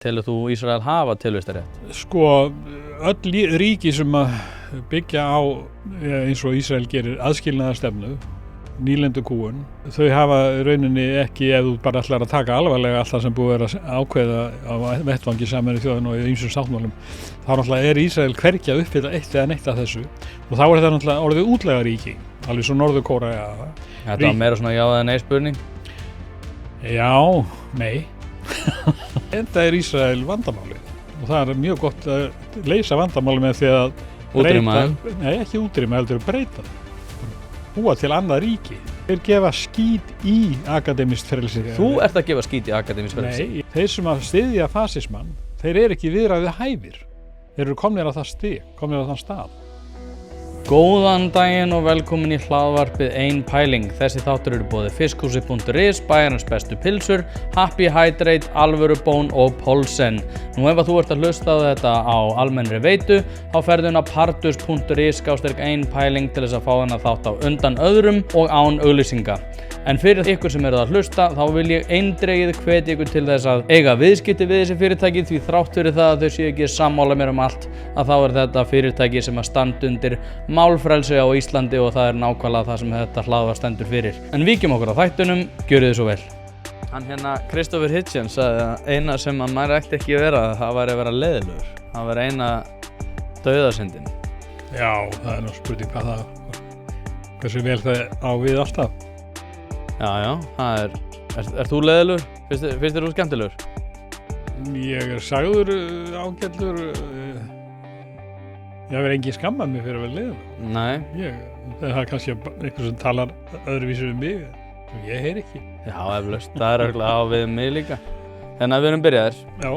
Telur þú Ísrael hafa tilvistarrétt? Sko, öll ríki sem að byggja á, eins og Ísrael gerir, aðskilnaðarstefnu, nýlendu kúgun, þau hafa rauninni ekki, ef þú bara ætlar að taka alvarlega allt það sem búið að ákveða á vettvangi Sameinuðu þjóðanna og í ýmsum sáttmálum, þá náttúrulega Ísrael hvergi að uppfylla eitt eða neitt af þessu og þá það náttúrulega orðið útlega ríki, alveg svo Norður-Kórea. Þetta var meira svona já eða nei spurning? Já, nei. Enda Ísrael vandamáli og það mjög gott að leysa vandamáli með því að Útrýma þeim? Nei, ekki útrýma, heldur breyta þeim. Búa til annað ríki. Þeir gefa skít í akademískt frelsi. Þú ert að gefa skít í akademískt frelsi? Nei, þeir sem að styðja fasismann, þeir eru ekki viðræðu hæfir. Þeir eru komnir á það stig, komnir á þann stað. Góðan daginn og velkomin í hlaðvarpið Ein pæling. Þessi þáttur eru boðið fiskhúsi.is, bæjarins bestu pilsur, Happy Hydrate, Alvöru Bón og Polsen. Nú ef þú ert að hlusta á þetta á almennri veitu, þá ferðu inn á partus.is/ein pæling til þess að fá þennan þátt á undan öðrum og án auglýsinga. En fyrir ykkur sem eru að hlusta, þá vil ég eindregið hvetja ykkur til þess að eiga viðskipti við þessi fyrirtæki því þrátt fyrir það að þau séu ekki sammála mér um allt, að þá er þetta fyrirtæki sem að standa undir málfrelsi á Íslandi og það er nákvæmlega það sem þetta hlaðvarp stendur fyrir. En víkjum okkur á þættunum, gjörið þið svo vel. Hann hérna, Christopher Hitchens, sagði að eina sem að maður ætti ekki að vera, það væri að vera leiðilegur. Það væri eina dauðasyndin. Já, það er nú spurning hvað það, hversu vel það á við alltaf. Já, það er þú leiðilegur? Finnst þér þú skemmtilegur? Ég er sagður ágællur, ég verð engin skammað mig fyrir að vera leiðilegur. Nei. Það er kannski einhver sem talar öðruvísi um mig, sem ég heyr ekki. Já, eflaust, það er örugglega á við mig líka. En að við erum byrjaðir. Já.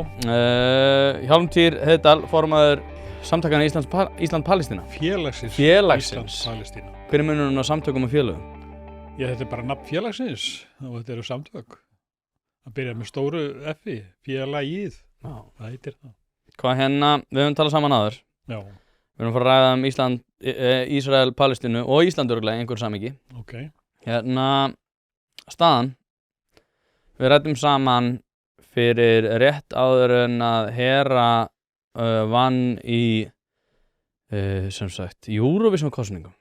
Hjálmtýr Heiðdal, formaður samtakana Ísland-Palestína. Félagsins. Ísland-Palestína. Hver er munurinn á samtökum og félögum? Já, þetta er bara nafn félagsins og þetta eru samtök. Það byrjar með stóru F-i, félagið. Já. Það heitir það. Hvað hérna, við höfum talað saman áður. Já. Við höfum fara að ræða um Ísland, Ísrael, Palestínu og Ísland örugglega einhver samhengi. Ok. Hérna, staðan. Við ræddum saman fyrir rétt áður en að Hera vann í, sem sagt, Eurovision kosningum.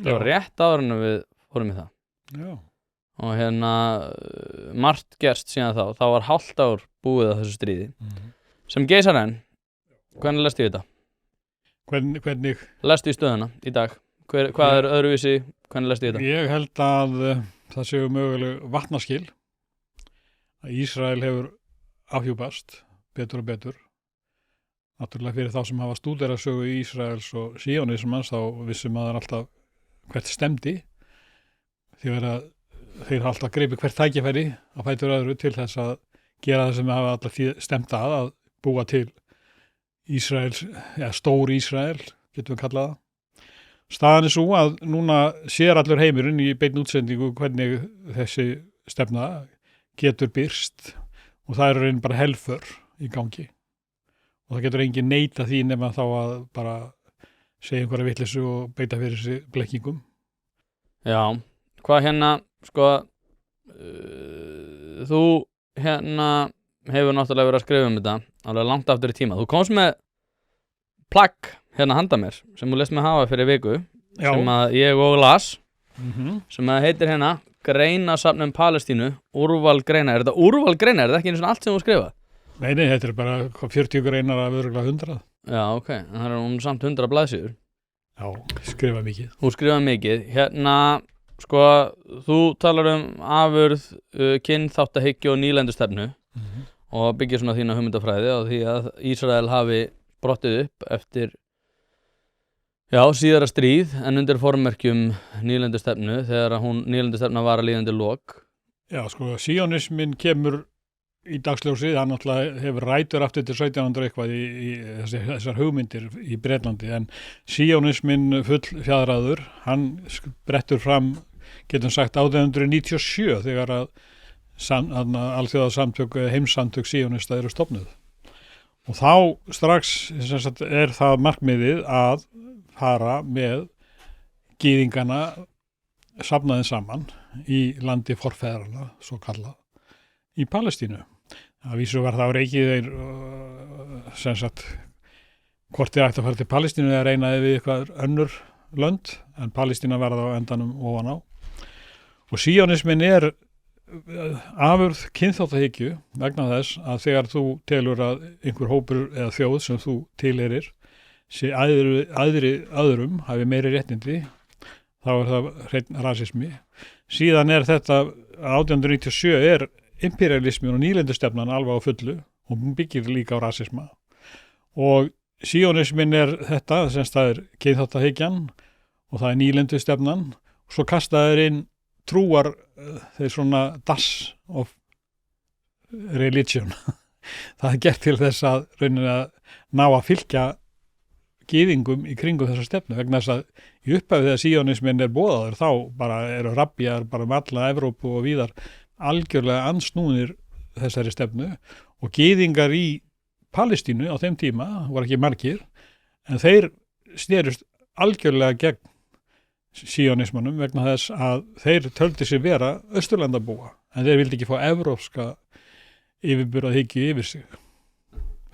Það var rétt áður en við fórum í það. Já. Og hérna, margt gerst síðan þá. Það var hálft ár búið að þessu stríði. Sem geisar enn. Hvernig lestu í þetta? Hvernig? Lestu í stöðuna í dag? Hvað er öðruvísi? Hvernig lestu í þetta? Ég held að það séu möguleg vatnaskil. Að Ísrael hefur afhjúpast betur og betur. Náttúrulega fyrir þá sem hafa stúderað sögu Ísraels og síonismans þá vissum maður alltaf hvert stemdi. Þeir hafa alltaf greipið hvert tækifæri á fætur öðru til þess að gera það sem hafa alltaf stemt að búa til Ísraels, stór Ísrael, getum við kallað það. Staðan er svo að núna sér allur heimurinn í beinni útsendingu hvernig þessi stefna getur birst og það er raunin bara helför í gangi. Og það getur engin neita því nema þá að bara segja einhverja vitleysu og beita fyrir þessi blekkingum. Já, hvað hérna, sko, þú hérna hefur náttúrulega verið að skrifa um þetta alveg langt aftur í tíma. Þú komst með plagg hérna handa mér sem þú lest mig hafa fyrir viku. Já. Sem að ég og las sem að heitir hérna Greinasafn Palestínu, úrval greina. Er þetta úrval greina? Er þetta ekki einu svona allt sem þú skrifað? Nei, þetta er bara 40 greinar af örugglega 100. Já, ok, en það er samt 100 blaðsíður. Já, skrifa mikið. Þú skrifa mikið. Hérna, sko, þú talar um afurð, kynþáttahyggju og nýlendustefnu og byggir svona þína hugmyndafræði á því að Ísrael hafi brottið upp eftir, síðara stríð en undir formerkjum nýlendustefnu þegar nýlendustefna var að líða undir lok. Já, sko, síonismin kemur í dagsljósið, hann náttúrulega hefur rætur aftur til 1700 eitthvað í þessar hugmyndir í Bretlandi en síonismin full fjæðraður, hann brettur fram, getum sagt 1897 þegar að alþjóðasamtök, heimssamtök síonista eru stofnuð. Og þá strax er það markmiðið að fara með gyðingana safnaðin saman í landi forfeðrana, svo kallað, í Palestínu. Að vísu var það á reikið þeir sem sagt hvort þeir ætti að fara til Palestínu eða reynaði við eitthvað önnur lönd, en Palestína verða á endanum ofan á. Og síonismin afurð kynþáttahyggju vegna þess að þegar þú telur að einhver hópur eða þjóð sem þú tilheyrir sé öðrum hafi meiri réttindi, þá það hreinn rasismi. Síðan þetta 1897 imperialismin og nýlendustefnan alveg á fullu og hún byggir líka á rasisma. Og síonismin þetta, sem það kynþáttahyggjan og það nýlendustefnan, og svo kastaður inn trúar þeir svona das of religion. Það gert til þess að rauninni að ná að fylgja gyðingum í kringum þessa stefnu, vegna þess að í upphafi þegar síonismin boðaður þá bara eru rabbjar bara alla Evrópu og víðar algjörlega ansnúnir þessari stefnu, og gyðingar í Palestínu á þeim tíma voru ekki margir, en þeir snerust algjörlega gegn síonismanum vegna þess að þeir töldu sig vera Austurlandabúa, en þeir vildi ekki fá evrópska yfirburðahyggju yfir sig.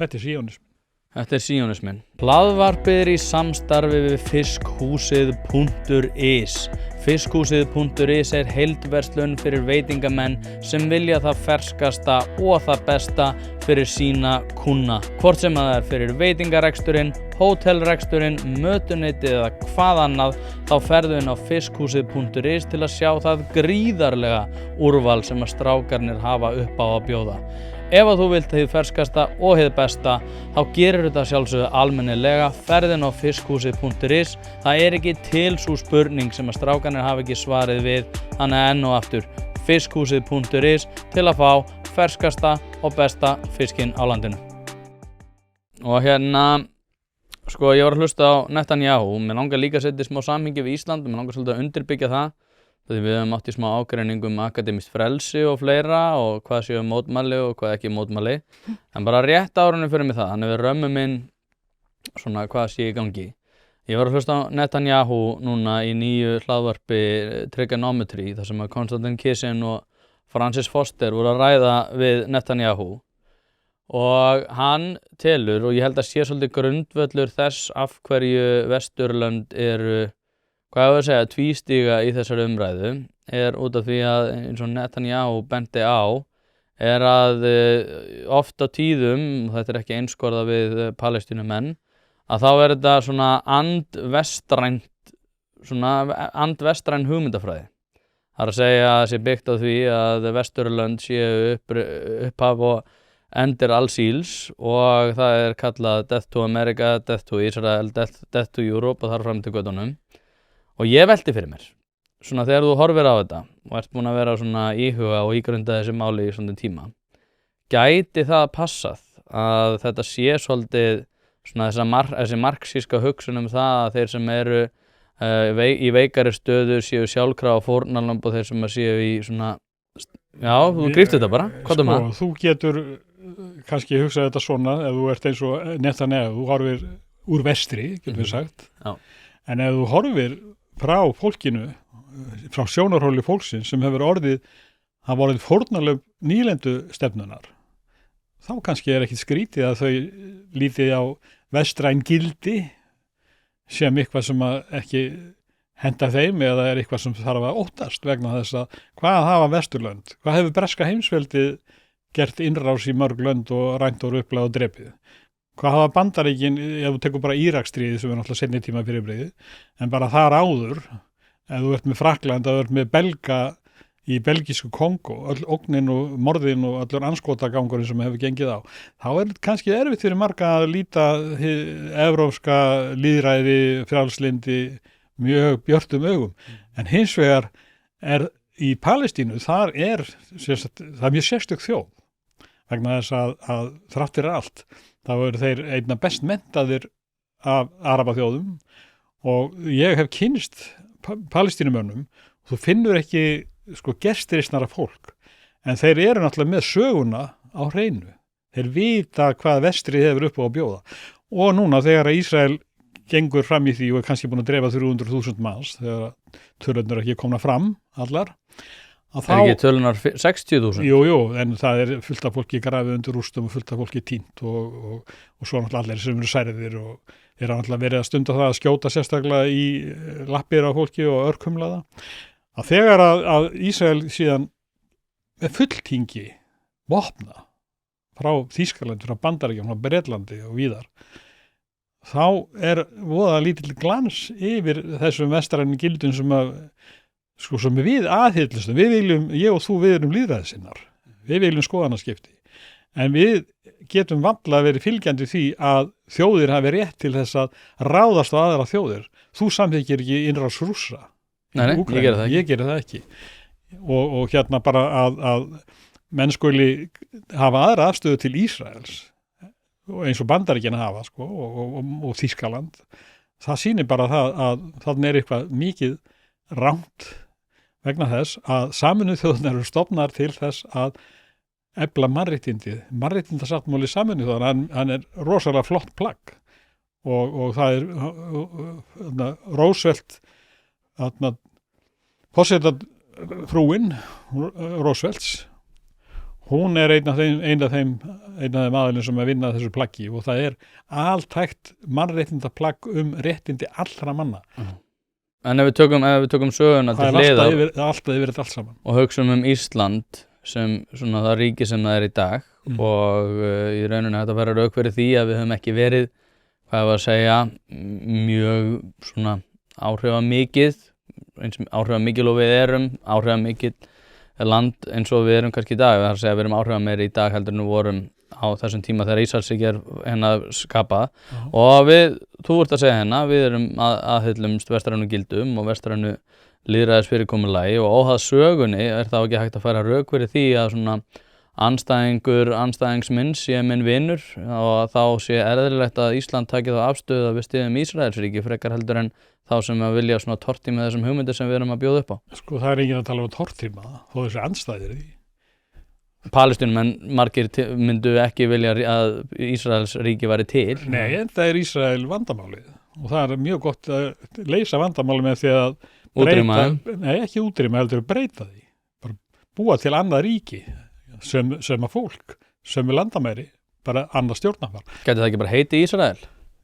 Þetta síonismin. Þetta síonismin. Hlaðvarpið í samstarfi við fiskhúsið.is. Fiskhúsið.is heildverslun fyrir veitingamenn sem vilja það ferskasta og það besta fyrir sína kúnna. Hvort sem það fyrir veitingareksturinn, hótelreksturinn, mötuneytið eða hvað annað, þá ferðu inn á fiskhúsið.is til að sjá það gríðarlega úrval sem að strákarnir hafa upp á að bjóða. Ef að þú vilt hið ferskasta og hið besta, þá gerir þetta sjálfsögðu almennilega, ferðin á fiskhúsið.is. Það ekki til sú spurning sem að strákarnir hafa ekki svarið við, þannig enn og aftur fiskhúsið.is til að fá ferskasta og besta fiskinn á landinu. Og sko ég var að hlusta á Netanyahu, mér langar líka að setja smá samhengi við Ísland, mér langar svolítið að undirbyggja það. Því við höfum átt í smá ágreining akademískt frelsi og fleira og hvað séu mótmæli og hvað ekki mótmæli. En bara rétt árunum fyrir mig það, þannig við römmum inn svona hvað sé í gangi. Ég var að hlusta á Netanyahu núna í nýju hlaðvarpi Trigonometry, þar sem að Konstantin Kisin og Francis Foster voru að ræða við Netanyahu. Og hann telur, og ég held að sé svolítið grundvöllur þess af hverju Vesturlönd hvað ég að segja, tvístíga í þessari umræðu, út af því að eins og Netanyahu benti á, að oft á tíðum, og þetta ekki einskorða við Palestínumenn, að þá þetta svona andvestræn hugmyndafræði. Það að segja að sé byggt á því að Vesturlönd séu upphaf og endir alls íls, og það kallað Death to America, Death to Israel, Death to Europe og þar fram til göttunum. Og ég velti fyrir mér, svona þegar þú horfir á þetta og ert búin að vera svona íhuga og ígrunda þessi máli í svona tíma, gæti það passað að þetta sé svolítið svona þessi marxíska hugsun það að þeir sem eru í veikari stöðu séu sjálfkrafa fórnarlamb og þeir sem séu í svona, já, þú gríptu þetta bara, hvað maður? Þú getur kannski hugsað þetta svona ef þú ert eins og Netanyahu, þú horfir úr vestri, getur við sagt, en ef þú horfir frá fólkinu, frá sjónarhóli fólksins sem hefur orðið fórnarlömb nýlendu stefnunar, þá kannski ekkit skrítið að þau lítið á vestræn gildi sem eitthvað sem ekki henda þeim eða eitthvað sem þarf að óttast vegna þess að hvað hafa Vesturlönd, hvað hefur breska heimsveldið gert innrás í mörg lönd og rænt og ruplað og drepið. Hvað hafa Bandaríkin, ef þú tekur bara Íraksstríðið sem náttúrulega seinni tíma fyrirbrigði, en bara þar áður, ef þú ert með Frakkland, ef þú ert með belga í belgísku Kongó, öll ógnin og morðin og allur anskotagangurinn sem hefur gengið á, þá kannski erfitt fyrir marga að líta evrópska lýðræði, frjálslindi mjög björtum augum. En hins vegar í Palestínu, það mjög sérstök þjóð, vegna þess að þrátt fyrir allt, þá eru þeir einna best menntaðir af arabaþjóðum, og ég hef kynnst Palestínumönnum, þú finnur ekki gestiristnara fólk, en þeir eru náttúrulega með söguna á hreinu. Þeir vita hvað vestrið hefur upp á að bjóða. Og núna þegar Ísrael gengur fram í því og kannski búin að drefa 300.000 manns, þegar tölurnar ekki komna fram allar, að Er ekki tölunar 60.000? Jú, en það er fullt af fólki grafið undir rústum og fullt af fólki týnt og svo náttúrulega allir sem eru særðir og eru náttúrulega verið að stunda það að skjóta sérstaklega í lappir á fólki og örkumla það. Að þegar að Ísrael síðan með fulltingi vopna frá Þýskalandi, frá Bandaríkjum, frá Bretlandi og víðar, þá er voða lítill glans yfir þessum vestrænu gildum sem við aðhyllumst. Ég og þú, við erum lýðræðissinnar. Við viljum skoðanaskipti. En við getum varla verið fylgjandi því að þjóðir hafi rétt til þess að ráðast á aðra þjóðir. Þú samþykkir ekki innrás Rússa. Nei, ég geri það ekki. Og hérna bara að menn skuli hafa aðra afstöðu til Ísraels eins og Bandaríkjanna hafa og Þýskaland. Það sýnir bara það að þarna er eitthvað mikið rangt vegna þess að Sameinuðu þjóðirnar eru stofnar til þess að efla mannréttindi. Mannréttindasáttmáli Sameinuðu þjóðanna, hann er rosalega flott plagg og það er Roosevelt, forsetafrúin Roosevelts, hún er einn af þeim aðilum sem að vinna þessu plaggi og það er altækt mannréttindaplagg réttindi allra manna. En ef við tökum söguna til hliðar það er alltaf yfir þetta allt saman og hugsum Ísland sem svona það ríki sem það er í dag og í rauninu þetta verður rauk fyrir því að við höfum ekki verið, hvað var að segja, mjög svona áhrifamikið og við erum áhrifamikið land eins og við erum kannski í dag, það er að segja við erum áhrifameiri í dag heldur en við vorum á þessum tíma þegar Ísraelsríki er skapað og þú ert að segja við erum aðhyllumst vestrænu gildum og vestrænu lýðræðisfyrirkomulagi og óháð sögunni er það ekki hægt að færa rök fyrir því að svona andstæðingsminns sé minn vinur og þá sé eðlilegt að Ísland taki þá afstöðu að við styðjum Ísraelsríki frekar heldur en þá sem að vilja svona tortíma þessum hugmyndir sem við erum að bjóða upp á. Það er enginn að tala um tortíma þó þessi andstæðir því. Palestínumenn margir myndu ekki vilja að Ísraels ríki væri til. Nei, en það er Ísrael vandamálið og það er mjög gott að leysa vandamálið með því að ekki útrýma heldur að breyta því. Bara búa til annað ríki sem að fólk, sem er landamæri, bara annað stjórnarfar. Gæti það ekki bara heiti Ísrael?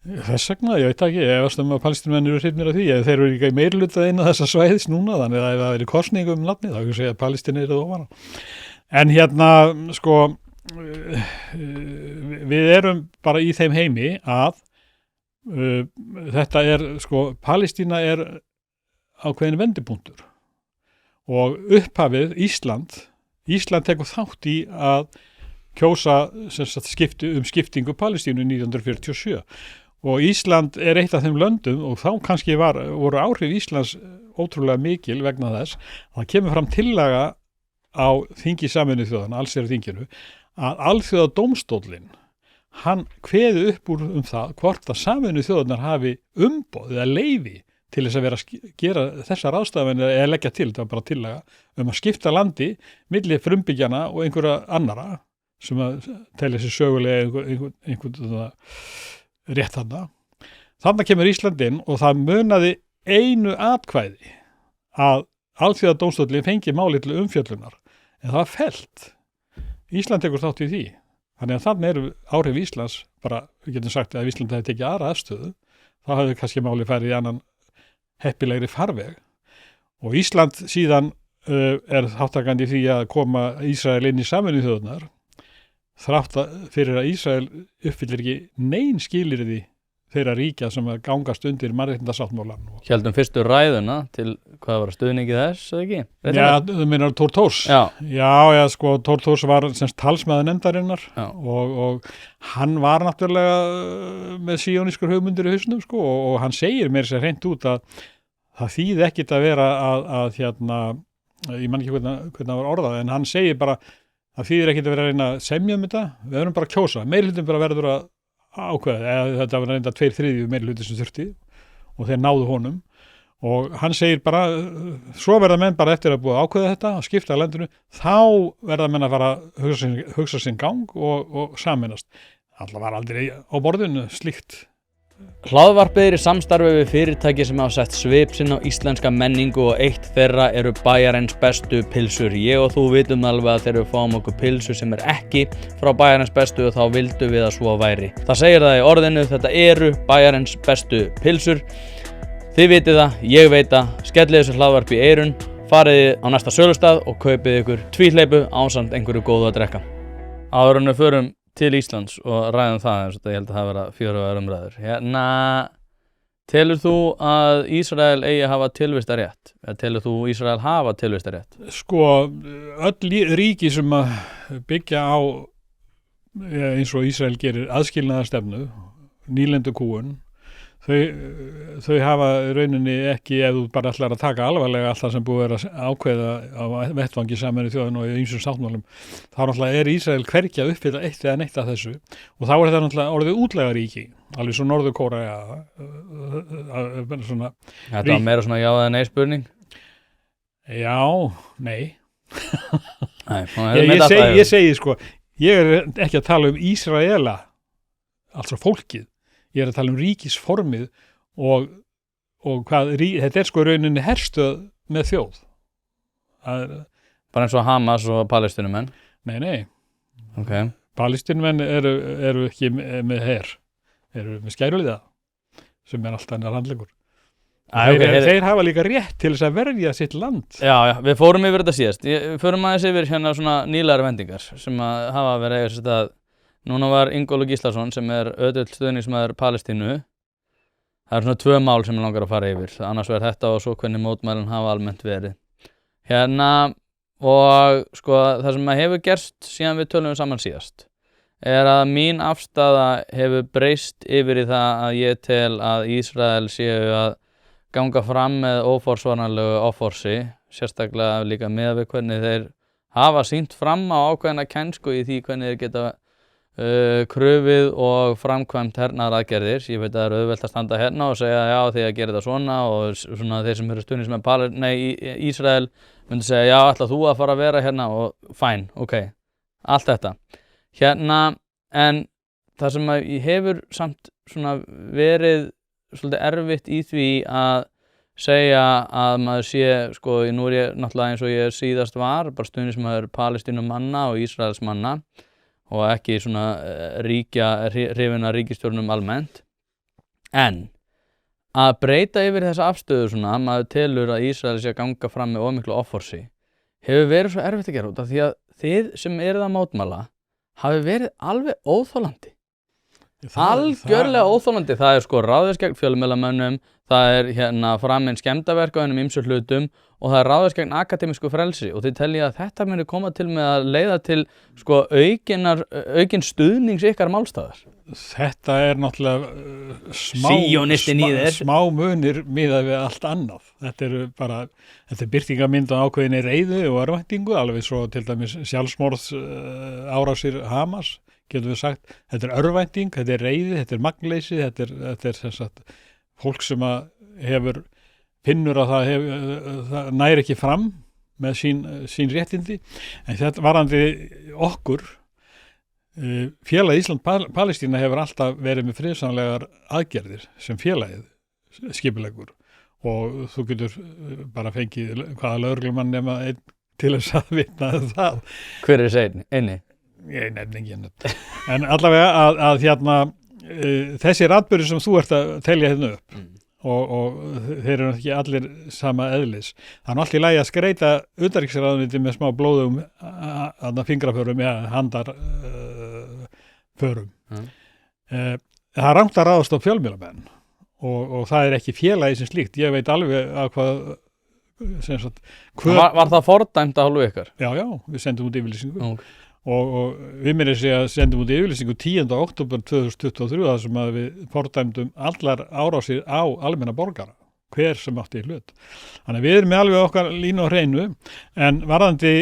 Þess vegna, ég veit ekki, ég veist að Palestínumenn eru hrifnir af því, þeir eru ekki meirhluta inn á þessa svæðis núna, þannig að ef það verið kosning nafni, þá ekki segja að Palestínu eru ofan á. En hérna, við erum bara í þeim heimi að þetta er, Palestína er ákveðin vendipunktur og upphafið Ísland tekur þátt í að kjósa skiptingu Palestínu 1947 og Ísland er eitt af þeim löndum og þá kannski voru áhrif Íslands ótrúlega mikil vegna þess að það kemur fram tillaga á þingi Sameinuðu þjóðanna, allsherjarþinginu, að alþjóðadómstóllinn hann kveði upp úr það hvort að Sameinuðu þjóðirnar hafi umboð eða leyfi til þess að vera að gera þessar ráðstafanir eða leggja til, þetta var bara tillaga að skipta landi milli frumbyggjana og einhverja annara sem að telja sér sögulega einhvern rétt þarna. Þarna kemur Ísland inn og það munaði einu atkvæði að alþjóðadómstóllinn fengi máli til umfjöllunar en það var fellt. Ísland tekur þátt í því. Þannig að þarna eru áhrif Íslands bara, við getum sagt að Ísland hefði tekið aðra afstöðu, þá hefði kannski máli farið í annan heppilegri farveg og Ísland síðan er þáttakandi í því að koma Ísrael inn í Sameinuðu þjóðirnar þrátt fyrir að Ísrael uppfyllir ekki nein skilyrði þeirra ríkja sem að gangast undir mannréttindasáttmálann. Héldum fyrstu ræðuna til hvað var stuðningi þess, eða ekki? Já, þú meinar Thor Thors. Já, Thor Thors var talsmaður nefndarinnar og hann var náttúrulega með síónískur hugmyndir í hausnum og hann segir mér sér hreint út að það þýði ekkit að vera að ég man ekki hvernig það var orðað, en hann segir bara að þýðir ekkit að vera að reyna að semja þetta, við verðum bara að kjósa, meirihlutin bara verður að ákveða, þetta var reynda 2/3 meirihluti sem þurfti og þeir náðu honum og hann segir bara, svo verða menn bara eftir að búa ákveða þetta og skipta að landinu, þá verða menn að fara að hugsa sinn gang og sameinast. Alltaf var aldrei á borðinu slíkt Hlaðvarpið er í samstarfi við fyrirtæki sem hafa sett svip sinn á íslenska menningu og eitt þeirra eru Bæjarins bestu pylsur. Ég og þú vitum alveg að þegar við fáum okkur pylsu sem er ekki frá Bæjarins bestu og þá vildum við að svo væri. Það segir það í orðinu, þetta eru Bæjarins bestu pylsur. Þið vitið það, ég veit það, skellið þessu hlaðvarpi í eyrun, farið á næsta sölustað og kaupið ykkur tvíhleypu ásamt einhverju góðu að drekka. Áður en við förum til Íslands og ræðum það eins og þetta ég held að það vera fjörugar umræður. Hérna, telur þú að Ísrael eigi að hafa tilvistarétt? Eða telur þú Ísrael hafa tilvistarétt? Sko, öll ríki sem að byggja á, eins og Ísrael gerir, aðskilnaðarstefnu, nýlendukúgun, þau hafa rauninni ekki, ef þú bara ætlar að taka alvarlega allt það sem búið að ákveða á vettvangi Sameinuðu þjóðanna og í ýmsum sáttmálum, þá náttúrulega er Ísrael hvergi að uppfylla eitt eða neitt af þessu og þá er þetta náttúrulega orðið útlega ríki, alveg svo Norður-Kórea svona. Þetta var meira svona já eða nei spurning? Já, nei. Nei, ég segi sko, ég er ekki að tala um Ísraela, altså fólkið. Ég er að tala um ríkisformið og hvað, þetta er sko rauninni herstöð með þjóð. Bara eins og Hamas og Palestínumenn? Nei. Okay. Palestínumenn eru ekki með her, eru með skæruliða sem er alltaf annar handlegur. Þeir hafa líka rétt til þess að verja sitt land. Já, við fórum yfir þetta síðast. Við fórum aðeins yfir hérna svona nýlegar vendingar sem að hafa verið eða þetta að núna var Ingólfur Gíslason sem er ötull stuðningsmaður Palestínu. Það er svona 2 mál sem ég langar að fara yfir. Annars verður þetta og svo hvernig mótmælin hafa almennt verið. Hérna, og sko það sem hefur gerst síðan við tölum saman síðast er að mín afstaða hefur breyst yfir í það að ég tel að Ísrael séu að ganga fram með óforsvaranlegu offorsi, sérstaklega líka með við hvernig þeir hafa sýnt fram á ákveðna kænsku í því hvernig þeir geta kröfið og framkvæmt hernaðaraðgerðir. Ég veit að það er auðvelt að standa hérna og segja já því að gera þetta svona og svona þeir sem eru stuðningsmenn Ísrael myndi segja já ætla þú að fara að vera hérna og fæn, ok, allt þetta. Hérna, en það sem að ég hefur samt svona verið svolítið erfitt í því að segja að maður sé, sko, nú er ég náttúrulega eins og ég síðast var, bara stuðningsmaður Palestínumanna og Ísraelsmanna og ekki svona hrifina ríkisstjórnum almennt. En að breyta yfir þessa afstöðu svona, maður telur að Ísrael sé að ganga fram með ómiklu offorsi, hefur verið svo erfitt að gera út af því að þið sem eruð að mótmæla hafi verið alveg óþolandi. Algjörlega óþolandi. Það er sko ráðist gegn fjölmiðlamönnum, það er hérna framinn skemmdarverk á einum ýmsum hlutum og það er ráðist gegn akademísku frelsi og þið telja að þetta muni koma til með að leiða til sko aukinn stuðnings ykkar málstæðar. Þetta er náttúrulega smá munir miðað við allt annað. Þetta er birtingarmynd á ákveðinni reiði og örvæntingu, alveg svo til dæmis sjálfsmorðs árásir Hamas, getum við sagt. Þetta er örvænting, þetta er reiði, þetta er magnleysi, þetta er sem sagt fólk sem að finnur að það næri ekki fram með sín réttindi. En þetta varðandi okkur, Félag Ísland-Palestína hefur alltaf verið með friðsamlegar aðgerðir sem félagið skipuleggur og þú getur bara fengið hvaða lögreglumann nema einn til þess að vitna það. Hver er þessi einni? Ég nefni ekki henni. En allavega að hérna þessir atburðir sem þú ert að telja hérna upp og þeir eru ekki allir sama eðlis. Það er alltaf í lagi að skreita utanríkisráðuneytið með smá blóðum fingraförum, handar förum. Það er rangt að ráðast á fjölmiðlamenn og það er ekki félagi sem slíkt. Ég veit alveg að Var það fordæmt að hálfu ykkar? Já, við sendum út yfirlýsingu. Og við mér að sendum út yfirlýsingu 10. október 2023 þar sem að við fordæmdum allar árásir á almenna borgara, hver sem átti í hlut. Þannig að við erum með alveg okkar línu á hreinu, en varðandi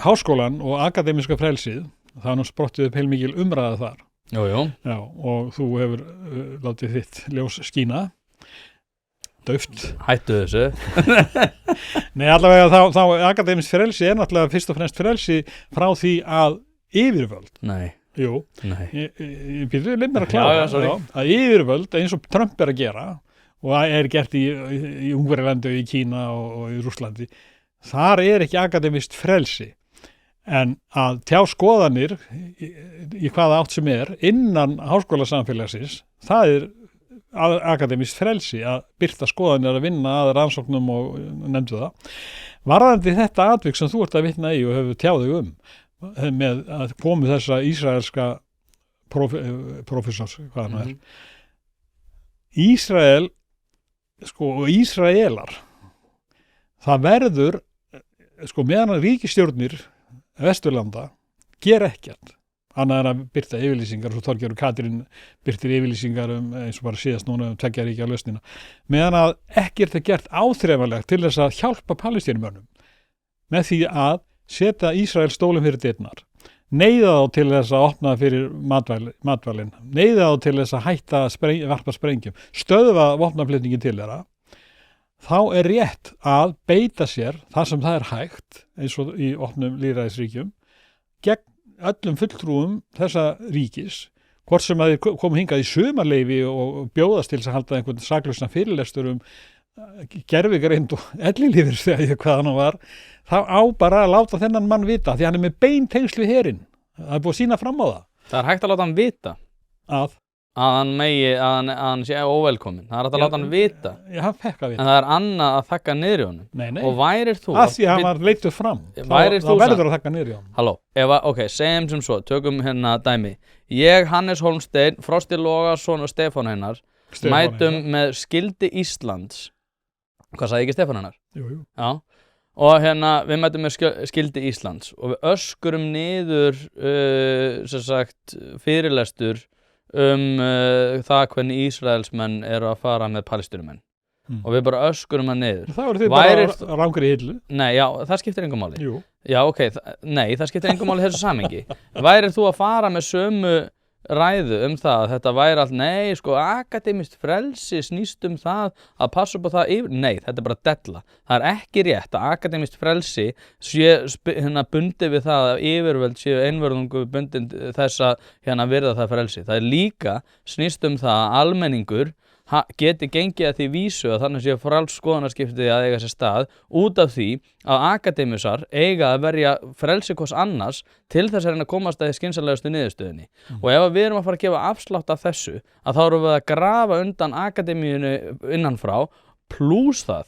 háskólan og akademíska frelsið, það er nú sprottið upp heilmikil umræða þar. Jú. Já, og þú hefur látið þitt ljós skína. Dauft. Hættu þessu. Nei, allavega þá akademískt frelsi er náttúrulega fyrst og fremst frelsi frá því að yfirvöld Jú, Nei. býtu, leið mér að klára að yfirvöld eins og Trump er að gera og er gert í Ungverjalandi og í Kína og í Rússlandi, þar er ekki akademist frelsi. En að tjá skoðanir í hvaða átt sem er innan háskólasamfélagsins, það er akademist frelsi að birta skoðanir að vinna að rannsóknum og nefndu það. Varðandi þetta atvik sem þú ert að vitna í og hefur tjáð þig með að komu þessa ísraelska professors, hvað hann er. Ísrael, og Ísraelar, það verður, meðan ríkisstjórnir Vesturlanda ger ekkert annað en að birta yfirlýsingar, svo Þorgerður Katrín birtir yfirlýsingar eins og bara síðast núna 2 ríkja lausnina, meðan að ekkert er gert áþreifanlegt til þess að hjálpa Palestínumönnum með því að setja Ísrael stólum fyrir dyrnar, neyða þá til þess að opna fyrir matvælin, neyða þá til þess að hætta varpa sprengjum, stöðva vopnaflutningin til þeirra, þá er rétt að beita sér þar sem það er hægt, eins og í opnum lýðræðisríkjum, gegn öllum fulltrúum þessa ríkis, hvort sem að þeir komu hingað í sumarleyfi og bjóðast til þess að halda einhvern saklausna fyrirlestur gervigreind og ellilífeyrisþega hvað hann var, þá á bara að láta þennan mann vita, því hann er með bein tengsl við herinn. Það er búið að sýna fram á það. Það er hægt að láta hann vita að hann sé óvelkomin. Það er hægt að láta hann vita. Já, hann fekk að vita. En það er annað að þakka niður í honum. Nei. Og værir þú að því að hann var leituð fram. Þá verður að þakka niður í honum. Halló, segjum sem svo, tökum hérna dæmi. Hannes Hólmsteinn, Frosti Logason og Stefán Einar mætum með Skildi Íslands. Hvað sagði ekki Stefán Einar? Jú. Já. Og við mætum með Skildi Íslands og við öskurum niður fyrirlestur það hvernig Ísraelsmenn eru að fara með Palestínumenn og við bara öskurum það niður. Það voru þið bara rangri í hillu. Nei, já, það skiptir engum máli. Jú. Já, nei, það skiptir engum máli í þessu samhengi. Værir þú að fara með sömu ræðu það að þetta væri allt, nei, akademist frelsi snýst það að passa upp á það nei, þetta er bara della. Það er ekki rétt að akademist frelsi sé bundið við það að yfirvöld séu einvörðungu bundin þess að virða það frelsi. Það er líka snýst það að almenningur geti gengið að því vísu að þannig sé frjáls skoðanaskipti að eiga sér stað út af því að akademisar eiga að verja frelsi hvers annars til þess að reyna að komast að því skynsamlegustu niðurstöðunni. Og ef við erum að fara að gefa afslátt af þessu, að þá erum við að grafa undan akademíunni innanfrá, plús það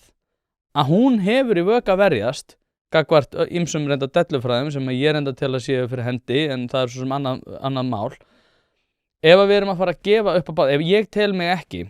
að hún hefur í vök að verjast gagnvart ýmsum reynda dellufræðum sem ég reynda til að séu fyrir hendi, en það er svo sem annað mál. Ef við erum að fara að gefa upp á báð, ef ég tel mig ekki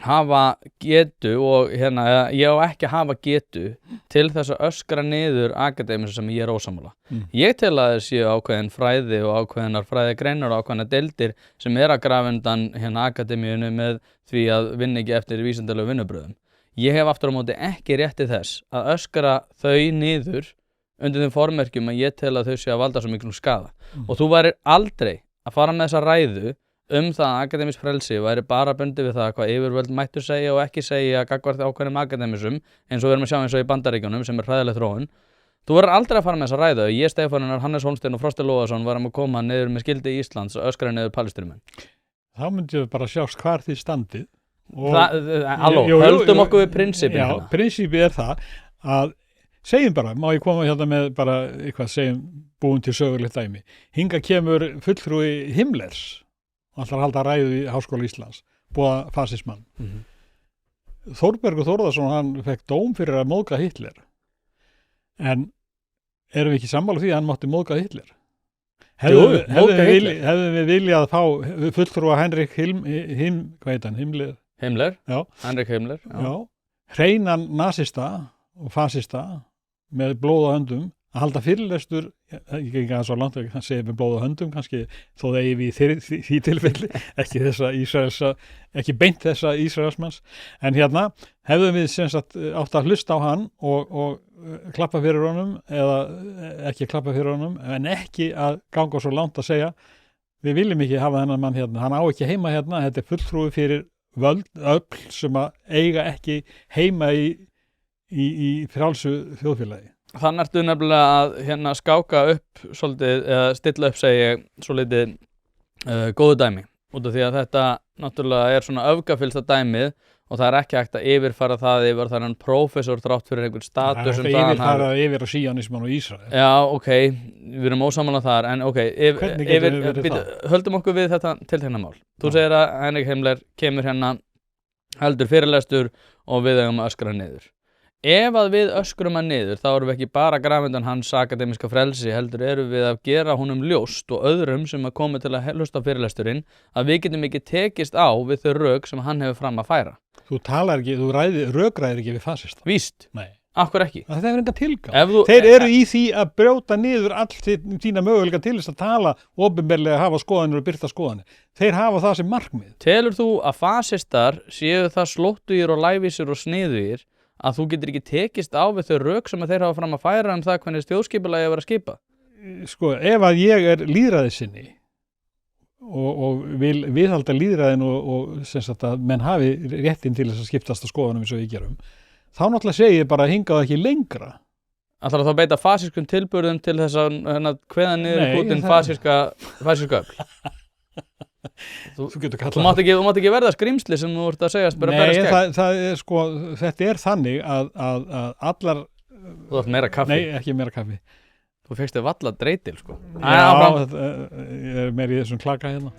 hafa getu og ég á ekki að hafa getu til þess að öskra niður akademísar sem ég er ósammála. Ég tel að það séu ákveðin fræði og ákveðinar fræðigreinar og ákveðinar deildir sem er að grafa undan akademíunni með því að vinna ekki eftir vísindalegu vinnubröðum. Ég hef aftur á móti ekki rétti þess að öskra þau niður undir þeim formerkjum að ég tel að þau séu að valda svo miklum skaða. Og þú værir aldrei að fara með þessa ræðu það að akademísk frelsi væri bara bundið við það hvað yfirvöld mættu segja og ekki segja gagnvart ákveðnum akademísum eins og við erum að sjá eins og í Bandaríkjunum sem er hræðileg þróun. Þú verður aldrei að fara með þessa ræðu. Ég, Stefán Einar, Hannes Hólmsteinn og Frosti Logason varum að koma niður með Skildi Íslands og öskra niður Palestínumenn. Þá myndum við bara sjást hvar þið standið. Höldum okkur við prinsipið. Já, prinsipið er það að segjum bara, má ég koma hérna með bara eitthvað, segjum búin til sögulegt dæmi. Hingað kemur fulltrúi Himmlers og ætlar að halda ræðu í Háskóla Íslands, boða fasismann. Þórbergur Þórðarson, hann fekk dóm fyrir að móðga Hitler. En erum við ekki sammála því að hann mátti móðga Hitler? Hefðum við viljað fá fulltrúa Heinrich Himmler? Já. Heinrich Himmler. Já. Hreinan nasista og fasista með blóð á höndum að halda fyrirlestur, ekki að svo langt að segja með blóð á höndum kannski, þó það eigi við því tilfelli, ekki beint þessa Ísraelsmanns, en hefðum við sem sagt átt að hlusta á hann og klappa fyrir honum eða ekki klappa fyrir honum, en ekki að ganga svo langt að segja við viljum ekki hafa þennan mann hann á ekki heima þetta er fulltrúi fyrir völd, öll sem að eiga ekki heima í frjálsu þjóðfélagi. þannig ertu nefnilega að skáka upp svolítið, eða stilla upp segi ég svolítið góðu dæmi út af því að þetta náttúrulega er svona öfgafyllsta dæmið og það er ekki hægt að yfirfara það yfir þar hann prófessor þrátt fyrir einhvern status það er yfirfara yfir á síonisman og Ísrael. Já, ok, við erum ósammála þar en ok, hvernig getur við verið það? Höldum okkur við þetta tiltekna mál. Þú segir að Henrik Himmler kemur hérna heldur fyrirlestur og við eigum að öskra niður. Ef að við öskrum hann niður þá erum við ekki bara grafindan hans akademiska frelsi heldur erum við að gera honum ljóst og öðrum sem að koma til að hlusta á fyrirlesturinn að við getum ekki tekist á við þau rök sem hann hefur fram að færa. Þú talar ekki, rökræðir ekki við fasista. Víst. Nei. Akkur ekki. Það hefur enga tilgang. Þeir eru í því að brjóta niður allt þína möguleika til þess að tala opinberlega, hafa skoðanir og birta skoðanir. Þeir hafa það sem markmið. Telur þú að fasistar séu það slóttugir og lævísir og sniðugir að þú getur ekki tekist á við þau rök sem að þeir hafa fram að færa það hvernig þjóðskipulagi að vera að skipa? Sko, ef að ég er lýðræðissinni og vil viðhalda lýðræðin og sem sagt að menn hafi réttin til þess að skiptast á skoðanum eins og við gerum, þá náttúrulega segi ég bara hingað ekki lengra. Ætlar þá að beita fasískum tilburðum til þess að kveða niður kútin fasíska öfl? Þú mátt ekki verða skrímsli sem þú ert að segja Nei, það er sko, þetta er þannig að allar Þú átt meira kaffi? Nei, ekki meira kaffi. Þú fegst þig valla dreitil sko. Já, ég er meira í þessum klaka hérna.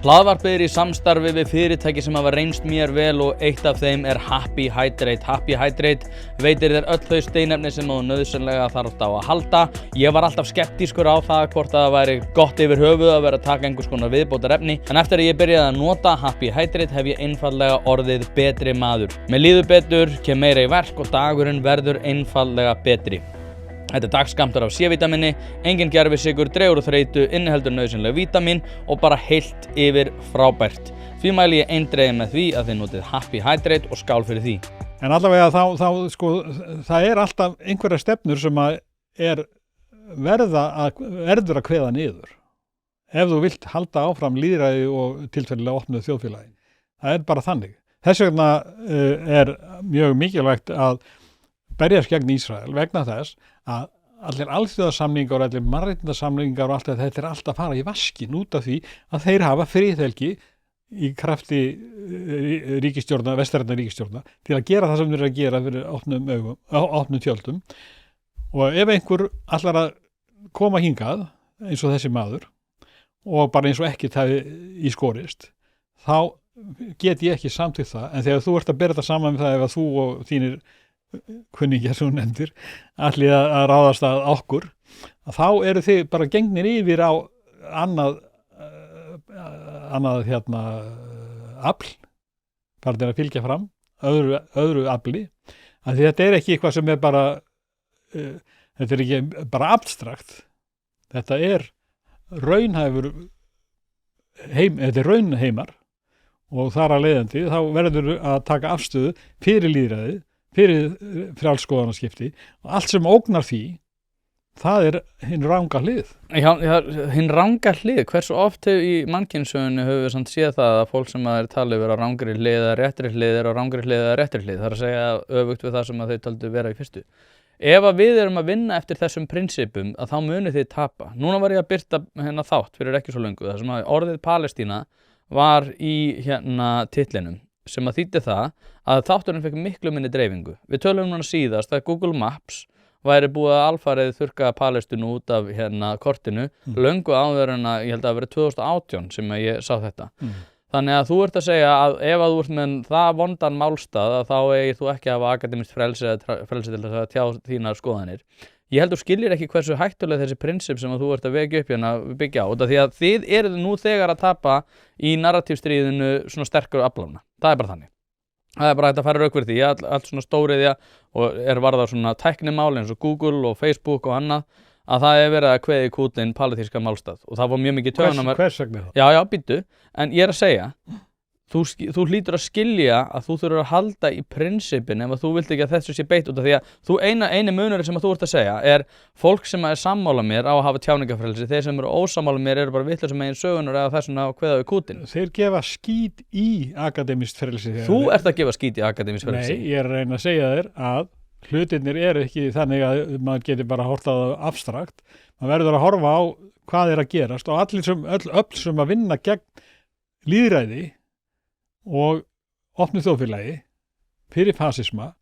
Hlaðvarpið er í samstarfi við fyrirtæki sem hafa reynst mér vel og eitt af þeim er Happy Hydrate. Happy Hydrate veitir þér öll þau steinefni sem þú nauðsynlega þarft á að halda. Ég var alltaf skeptískur á það hvort það væri gott yfir höfuð að vera að taka einhvers konar viðbótarefni. En eftir að ég byrjaði að nota Happy Hydrate hef ég einfaldlega orðið betri maður. Mér líður betur, kem meira í verk og dagurinn verður einfaldlega betri. Þetta er dagskammtur af C-vítamini, engin gervisykur, dregur úr þreytu, inniheldur nauðsynleg vítamin og bara heilt yfir frábært. Því mæli ég eindregið með því að þið notið Happy Hydrate og skál fyrir því. En allavega þá sko, það er alltaf einhverja stefnur sem að verður að kveða niður. Ef þú vilt halda áfram lýðræði og tilfellilega opnuð þjóðfélagi. Það er bara þannig. Þess vegna er mjög mikilvægt að berjast gegn Ísrael vegna þess að allir alþjóðasamningar og allir mannréttindasamningar og allt þetta er alltaf að fara í vaskin út af því að þeir hafa friðhelgi í krafti ríkisstjórna, vestrænna ríkisstjórna til að gera það sem þeir eru að gera fyrir opnum tjöldum og ef einhver allar að koma hingað eins og þessi maður og bara eins og ekkert hafi í skorist þá get ég ekki samtíð það en þegar þú ert að bera þetta saman með það ef að þú og þínir kunningjar sem hún nefndir allir að ráðast að okkur að þá eru þið bara gengnir yfir á annað afl bara til að fylgja fram öðru afli að þetta er ekki eitthvað sem er bara þetta er ekki bara abstrakt þetta er raunhæfur þetta er raunheimar og þar að leiðandi þá verður að taka afstöðu fyrir lýðræðið fyrir frjálskoðanaskipti og allt sem ógnar því það er hinn ranga hlið. Já, hinn ranga hlið, hversu oft í mannkynssögunni höfum við samt séð það að fólk sem er talið vera á rangri hlið eða réttri hlið er á rangri hlið eða réttri hlið, það er að segja öfugt við það sem þau töldu vera í fyrstu. Ef að við erum að vinna eftir þessum prinsipum að þá munu þið tapa. Núna var ég að birta hérna þátt fyrir ekki svo löngu, þar sem að orðið Palestína var í hérna titlinum sem að þýddi það að þátturinn fekk miklu minni dreifingu. Við tölum núna síðast að Google Maps væri búið að alfarið þurrka Palestínu út af hérna kortinu löngu áður en að ég held að það verið 2018 sem að ég sá þetta. Þannig að þú ert að segja að ef að þú ert með það vondan málstað að þá eigir þú ekki að hafa akademískt frelsi til þess að tjá þínar skoðanir. Ég held þú skiljir ekki hversu hættulega þessi prinsip sem að þú ert að vekja upp hérna byggja á út af því að þið eruð nú þegar að tapa í narratívstríðinu svona sterkur aflána. Það er bara þannig. Það er bara hægt að fara rauk fyrir því, allt svona stóriðja og varðar svona tæknimál eins og Google og Facebook og annað að það er verið að kveða í kútinn palestínskan málstað og það var mjög mikið töðunamær. Hvers vegna það? Já, býttu, en ég er að segja, þú hlýtur að skilja að þú þurfur að halda í prinsipin ef að þú vilt ekki að þessu sé beitt út af því að eini munurinn sem að þú ert að segja er fólk sem er sammála mér á að hafa tjáningafrelsi, þeir sem eru ósammála mér eru bara vitlausir með einn sögunar eða þessuna að kveða við kútinn. Þeir gefa skít í akademískt frelsi. Þú ert að gefa skít í akademískt frelsi. Nei, ég er að reyna að segja þér að hlutirnir eru ekki þannig að maður geti bara horft á það abstrakt, maður verður að horfa á hvað er að gerast og öll sem að vinna gegn lýðræði og opnu þjóðfélagi fyrir fasisma,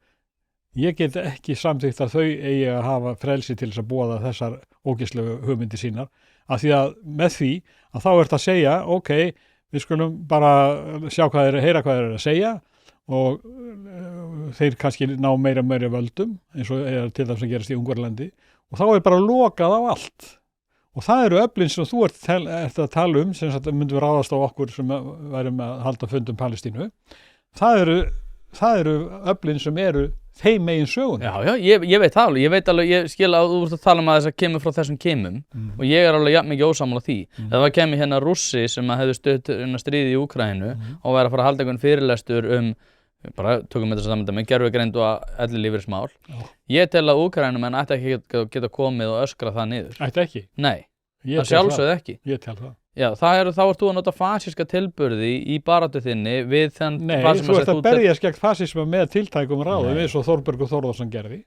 ég get ekki samþykkt að þau eigi að hafa frelsi til þess að boða þessar ógeðslegu hugmyndir sínar, af því að með því að þá ert að segja, ok, við skulum bara heyra hvað þeir eru að segja og þeir kannski ná meira völdum, eins og til þess að gerast í Ungverjalandi, og þá er bara lokað á allt. Og það eru öflin sem þú ert að tala sem sagt myndum ráðast á okkur sem værum að halda fundum Palestínu. Það eru öflin sem eru þeim megin sögun. Já, ég veit það alveg, ég skil að þú ert að tala um að þess að kemur frá þessum kemum og ég er alveg jafn mikið ósammála því. Ef það kemur hérna Rússi sem hefði stutt stríðið í Úkraínu og væri að fara að halda einhvern fyrirlestur bara tökum við þess að samönda með gervigreind og ellilífeyrismál. Ég tel að Úkraínumenn ætti ekki að geta komið og öskra það niður. Ætti ekki? Nei, það sjálfsögðu ekki. Ég tel það. Já, þá ert þú að nota fasíska tilburði í baráttu þinni við þann... Nei, þú ert að berjast gegn fasísma með tiltækum ráðum eins og Þórbergur Þórðarsson gerði.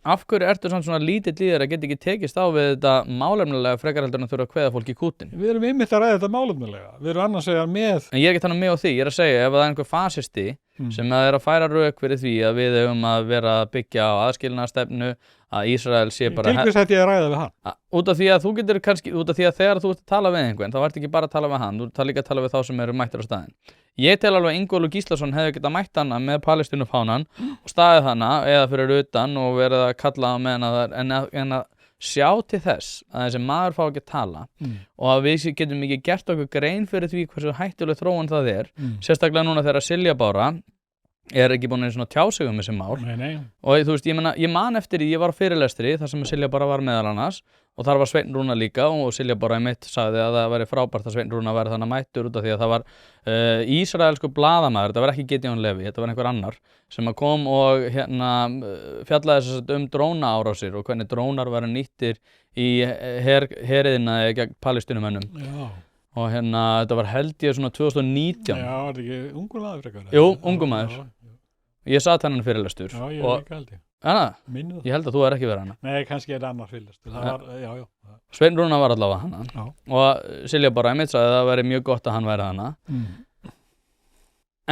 Af hverju ertu svona lítill líður að geta ekki tekist á við þetta málefnilega frekar heldur en að þurfa að kveða fólk í kútin? Við erum einmitt að ræða þetta málefnilega. Við erum annars að segja með... En ég er ekki þannig með á því. Ég er að segja ef það er einhver fasisti sem er að færa rök fyrir því að við eigum að vera að byggja á aðskilnaðarstefnu, að Ísrael sé bara... Til hvers ætti ég að ræða við hann? Út af því að þú getur kannski, út af því að þegar þú ert að tala við einhvern, þá ert ekki bara að tala við hann, þú ert líka að tala við þá sem eru mættir á staðinn. Ég tel alveg að Ingólfur Gíslason hefði getað mætt hana með Palestínufánann og staðið hana eða fyrir utan og verið að kalla á meðan að það en að sjá til þess að þessi maður fá ekki að tala og að við getum ekki gert okkur grein fyrir því hversu hættuleg þróun það er, sérstaklega núna þegar Silja Bára er ekki búin að svona tjá sig þessi mál. Nei. Og þú veist, ég man eftir því, ég var á fyrirlestri þar sem Silja Bára var meðal annars og þar var Sveinn Rúnar líka og Silja Bára einmitt sagði að það væri frábært að Sveinn Rúnar væri þannig mættur út af því að það var ísraelsku blaðamaður, þetta var ekki Gideon Levi, þetta var einhver annar sem að kom og fjallaði þess að drónaárásir og hvernig drónar væru nýttir í heriðina gegn Palestínumönnum. Já. Og þetta var held ég svona 2019. Já, var þetta ekki ungur maður frekar? Jú, ungur maður. Ég satt hennan fyrirlestur. Já, ég er ekki held ég. Ég held að þú er ekki verið hana. Nei, kannski er það annar fyrirlestur. Já. Sveinn Rúnar var allavega hana. Já. Og Silja Bára einmitt sagði að það væri mjög gott að hann væri hana.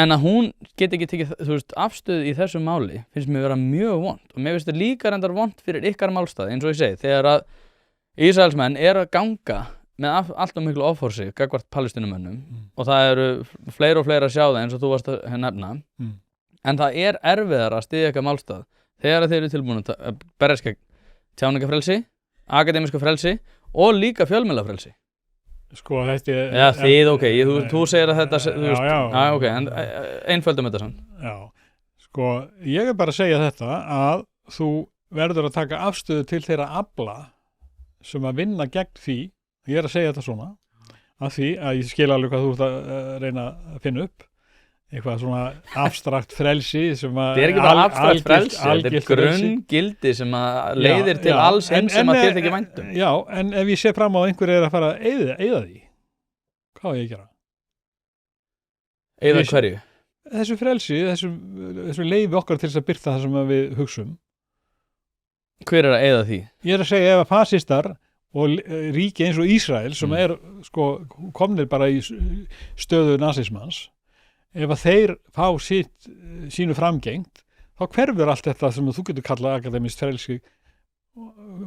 En að hún get ekki tekið, þú veist, afstöðu í þessu máli finnst mér vera mjög vont. Og mér finnst þetta líka reyndar vont fyrir ykkar málstað, eins og ég segi, þegar að Ísraelsmenn eru að ganga með allt og miklu offorsi gagnvart Palestínumönnum og það eru fleiri og fleiri að sjá það eins og þú varst að nefna en það er erfiðar að styðja eitthvað málstað þegar þeir eru tilbúin að berjast gegn tjáningafrelsi, akademísku frelsi og líka fjölmiðlafrelsi. Sko þetta er... Já, ok, þú segir að þetta... Já, ok, en einföldum þetta sann. Já, sko ég er bara að segja þetta að þú verður að taka afstöðu til þeirra afla sem að vinna gegn því. Ég er að segja þetta svona af því að ég skil alveg hvað þú ert að reyna að finna upp eitthvað svona abstrakt frelsi sem að þetta er ekki bara abstrakt frelsi, þetta er grunngildi sem að leiðir til alls sem að þér þykir vænt um. Já, en ef ég sé fram á einhver er að fara að eyða því, hvað á ég að gera? Eyða hverju? Þessu frelsi, þessu leyfi okkar til þess að birta það sem við hugsum. Hver er að eyða því? Ég er að segja ef að fasistar og ríki eins og Ísrael sem er sko komnir bara í stöðu nasismans, ef að þeir fá sínu framgengt, þá hverfur allt þetta sem þú getur kallað akademískt frelsi,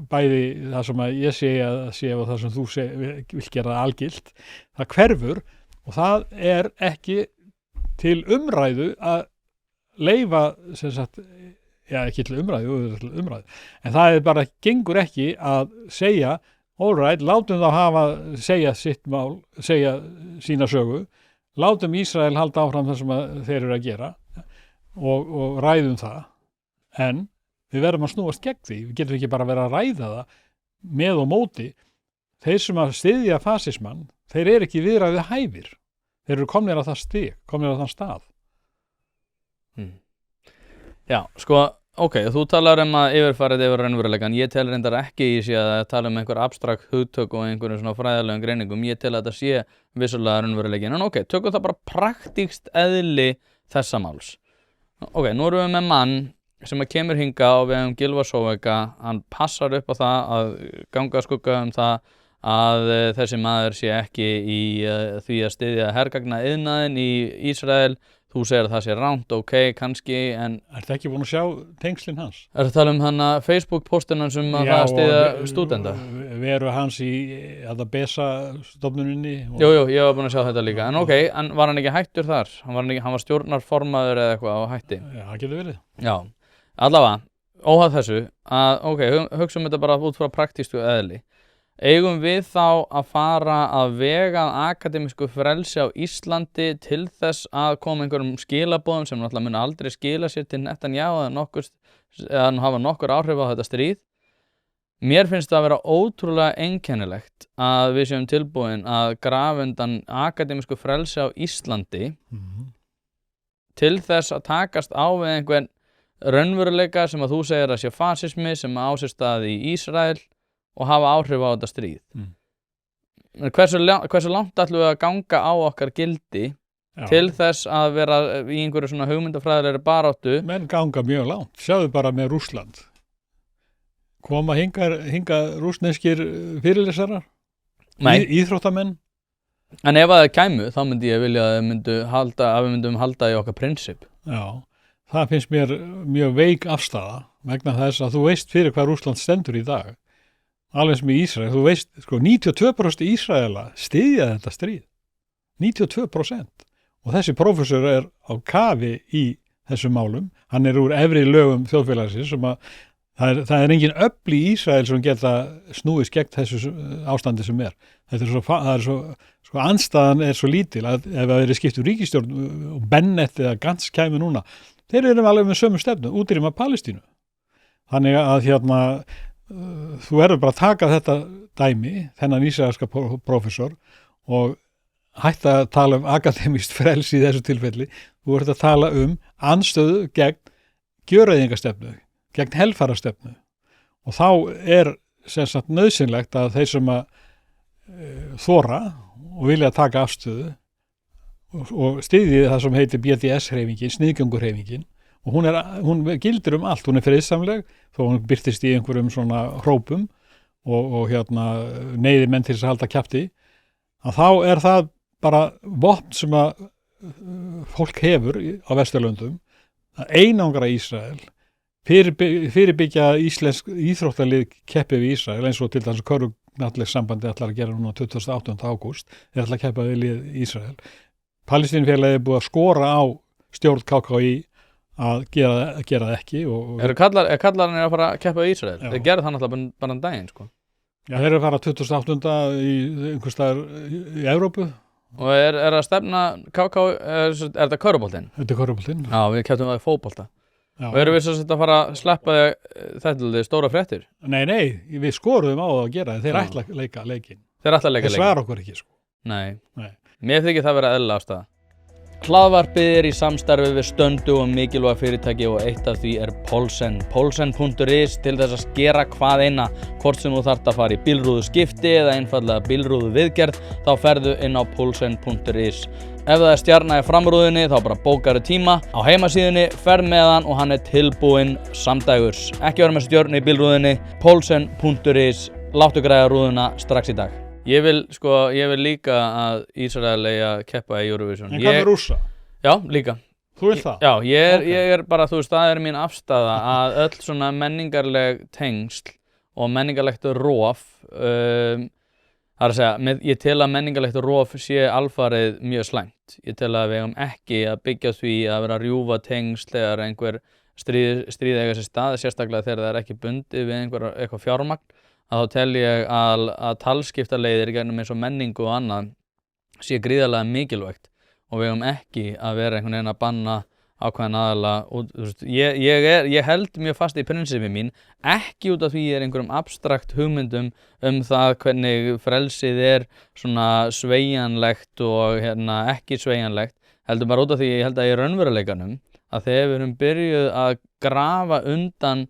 bæði það sem að ég sé og það sem þú vil gera algilt, það hverfur og það er ekki til umræðu að leyfa sem sagt, já ekki til umræðu, en það er bara gengur ekki að segja all right, látum þá segja sitt mál, segja sína sögu, látum Ísrael halda áfram það sem þeir eru að gera og ræðum það, en við verðum að snúast gegn því, við getum ekki bara verið að ræða það með og móti. Þeir sem að styðja fasismann, þeir eru ekki viðræðið hæfir, þeir eru komnir á það stig, komnir á þann stað. Já, sko, ok, þú talar að yfirfarið yfir raunveruleikann, ég tel reyndar ekki í sig að tala einhver abstrakt hugtök og einhverjum svona fræðilegum greiningum, ég tel að þetta sé vissulega raunveruleikinn, en ok, tökum það bara praktískt eðli þessa máls. Ok, nú erum við með mann sem að kemur hinga og við hefum Gylfa Zoega, hann passar upp á það að ganga að skugga það að þessi maður sé ekki í því að styðja hergagna iðnaðinn í Ísrael. Þú segir að það sé rangt, ok, kannski, en... Ertu ekki búin að sjá tengslinn hans? Ertu að tala þannig að Facebook-postina sem að það styðja stúdenta? Veru hans í að BESA-stofnuninni? Jú, ég var búin að sjá þetta líka. En ok, var hann ekki hættur þar? Hann var stjórnarformaður eða eitthvað á hætti? Já, það getur verið. Já, allavega, óhað þessu, að ok, hugsaum þetta bara út frá praktísku eðli. Eigum við þá að fara að vega akademísku frelsi á Íslandi til þess að koma einhverjum skilaboðum sem náttúrulega muni aldrei skila sér til Netanyahu eða hafa nokkur áhrif á þetta stríð? Mér finnst það að vera ótrúlega einkennilegt að við séum tilbúin að grafa undan akademísku frelsi á Íslandi til þess að takast á við einhvern raunveruleika sem að þú segir að sé fasismi sem á sér stað í Ísrael og hafa áhrif á þetta stríð. Hversu langt ætlum við að ganga á okkar gildi til þess að vera í einhverju svona hugmyndafræðilegri baráttu? Menn ganga mjög langt. Sjáðu bara með Rússland. Koma hinga rússneskir fyrirlesarar? Nei. Íþróttamenn? En ef að það kæmu, þá myndi ég vilja að við myndum halda í okkar prinsip. Já, það finnst mér mjög veik afstaða vegna þess að þú veist fyrir hvað Rússland stendur í dag. Alveg sem í Ísrael, þú veist, 92% Ísraela styðja þetta stríð. 92%. Og þessi prófessor á kafi í þessum málum. Hann úr efri lögum þjóðfélagsins sem að það er engin öfl í Ísrael sem geta snúist gegn þessu ástandi sem er. Andstaðan er svo lítil að ef það er skipt ríkisstjórn og Bennett eða Gantz kæmi núna, þeir eru alveg með sömu stefnu, útrýma Palestínu. Þannig að þú verður bara að taka þetta dæmi, þennan ísraelska prófessor og hætta að tala akademískt frelsi í þessu tilfelli. Þú verður að tala andstöðu gegn gjöreyðingastefnu, gegn helfarastefnu og þá er sem sagt nauðsynlegt að þeir sem að þora og vilja taka afstöðu og styðji það sem heitir BDS-hreyfingin, sniðgönguhreyfingin, og hún gildir allt, hún er friðsamleg þó hún birtist í einhverjum svona hrópum og neyðir menn til þess að halda kjafti, að þá er það bara vopn sem að fólk hefur á Vesturlöndum að einangra Ísrael, fyrirbyggja íslensk íþróttalið keppi við Ísrael eins og til þess að körfuknattleikssambandi ætlar að gera núna 28. ágúst, þeir ætla að keppa við lið Ísrael. Palestínufélagið er búið að skora á stjórn KKÍ að gera það ekki. Kallarinn að fara að keppa í Ísrael? Já. Þeir gerðu það náttúrulega bara daginn, sko. Já, þeir eru að fara 28. í einhvers staðar í Evrópu. Og er að stefna KK, er þetta körfuboltinn? Þetta er körfuboltinn. Já, við kepptum það í fótbolta. Já. Og eru við svo að fara að sleppa þetta stóra fréttir? Nei, við skoruðum á það að gera þeir ætla að leika leikinn. Þeir ætla að leika leikinn? Þeir svara okkur ekki, sko. Nei. Mér þykir það vera eðlilega ástæða. Hlaðvarpið er í samstarfi við stöndu og mikilvæg fyrirtæki og eitt af því er Poulsen. Poulsen.is til þess að skera hvað eina, hvort sem þú þarft að fara í bílrúðu skipti eða einfallega bílrúðu viðgerð, þá ferðu inn á Poulsen.is. Ef það er stjarna í framrúðunni þá bara bókaru tíma á heimasíðunni, ferð með hann og hann er tilbúinn samdægurs. Ekki vera með stjörnu í bílrúðunni, Poulsen.is, láttu græða rúðuna strax í dag. Ég vil líka að Ísrael eigi að keppa í Eurovision. En hvað með Rússa? Já, líka. Þú vil það? Já, ég er bara, þú veist, það er mín afstaða að öll svona menningarleg tengsl og menningarlegt rof, það er að segja, ég tel að menningarlegt rof sé alfarið mjög slæmt. Ég tel að við eigum ekki að byggja því að vera að rjúfa tengsl þegar einhver stríð eiga sér stað, sérstaklega þegar það er ekki bundið við eitthvað fjármagn. Að þá tel ég að talskiptaleiðir gegnum eins og menningu og annað sé gríðarlega mikilvægt og við eigum ekki að vera einhvern veginn að banna ákveðin aðala. Ég held mjög fast í prinsipi mín, ekki út af því ég er einhverjum abstrakt hugmyndum það hvernig frelsið er svona sveigjanlegt og ekki sveigjanlegt, heldur bara út af því ég held að í raunveruleikanum að þegar við erum byrjuð að grafa undan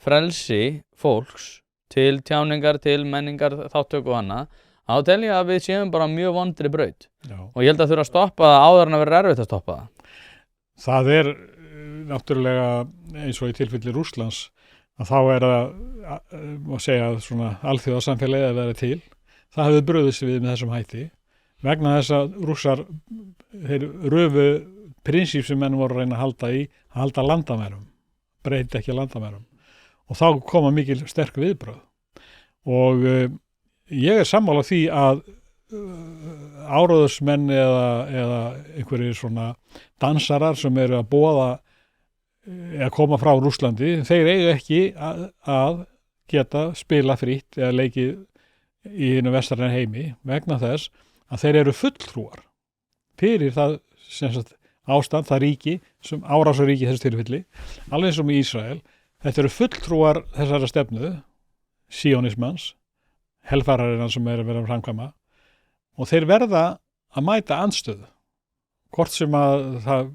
frelsi fólks til tjáningar, til menningar, þáttöku og annað, þá tel ég að við séum bara mjög vondri braut. Já. Og ég held að þurfa að stoppa það áður en að vera erfitt að stoppa það. Það er náttúrulega eins og í tilfelli Rússlands að þá má segja að svona alþjóðasamfélagið að vera til. Það hefði brugðist við með þessum hætti vegna þess að Rússar þeir röfu prinsip sem menn voru að reyna að halda landamærum, breyti ekki landamærum og þá koma mikil sterk viðbrögð og ég sammála því að áróðursmenn eða einhverjir svona dansarar sem eru að boða að koma frá Rússlandi, þeir eiga ekki að geta spila frítt eða leikið í hinu vestræna heimi vegna þess að þeir eru fulltrúar fyrir það sem sagt ástand, það ríki, sem árásarríki þessu tilfelli, alveg eins og með Ísrael. Þetta eru fulltrúar þessara stefnu, síonismans, helfararinnar sem er að vera að framkvæma og þeir verða að mæta andstöðu. Hvort sem að það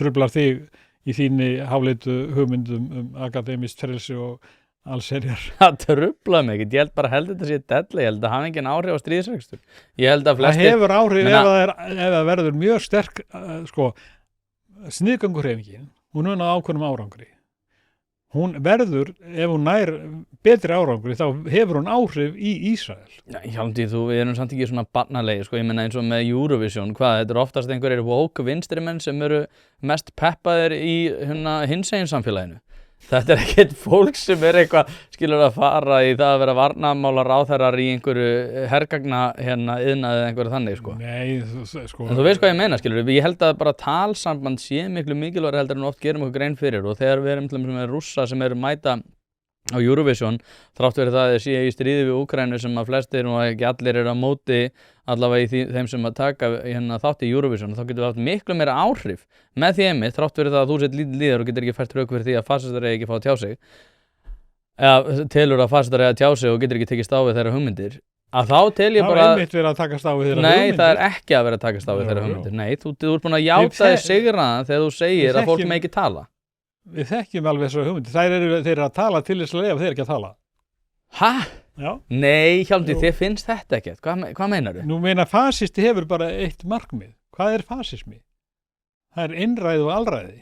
truflar þig í þínni háleitu hugmyndum akademist frelsi og allserjar. Það truflaði mig ekkert, ég held bara þetta sé della, ég held að hafa engin áhrif á stríðsrekstur. Ég held að flestir... Það hefur áhrif ef það verður mjög sterk, sniðgönguhreyfingin, hún er á ákveðnum árangri. Hún verður, ef hún nær betri árangri, þá hefur hún áhrif í Ísrael. Já, Hjálmtý, við erum samt ekki svona barnalegi, ég meina eins og með Eurovision, þetta eru oftast einhverjir woke vinstrimenn sem eru mest peppaðir í hinsegin samfélaginu. Þetta er ekkert fólk sem er eitthvað, skilur að fara í það að vera varnarmálar ráðherrar í einhverju hergagna iðnaði eða einhverju þannig, Nei, En þú veist hvað ég meina, skilur, ég held að bara talsamband sé miklu mikilvægara heldur en oft gerum okkur grein fyrir og þegar við erum til dæmis með Rússa sem eru mæta á Eurovision, þrátt verið það að sé í stríði við Úkraínu sem að flestir og ekki allir eru á móti allavega í þeim sem að taka þátt í Eurovision, þá getur við haft miklu meira áhrif með því einmitt, þrátt verið það að þú sett lítið líðar og getur ekki fært rauk fyrir því að fasistar eigi ekki fá að tjá sig eða telur að fasistar eigi að tjá sig og getur ekki tekist á við þeirra hugmyndir að þá tel ég bara... Það er einmitt verið að takast á við þeirra hugmyndir. Nei, það er ekki að vera að takast á við þeirra hugmyndir. Nei, þú ert búin að játa þig sigraðan þegar þú segir að fólk með ekki tala. Við þekkjum alveg þessar hugmyndir. Þeir eru að tala til þess að lifa, þeir eru ekki að tala. Hæ? Já. Nei, Hjálmtý, þið finnst þetta ekkert. Hvað meinar þú? Nú meina fasisti hefur bara eitt markmið. Hvað er fasismi? Það er innræði og alræði.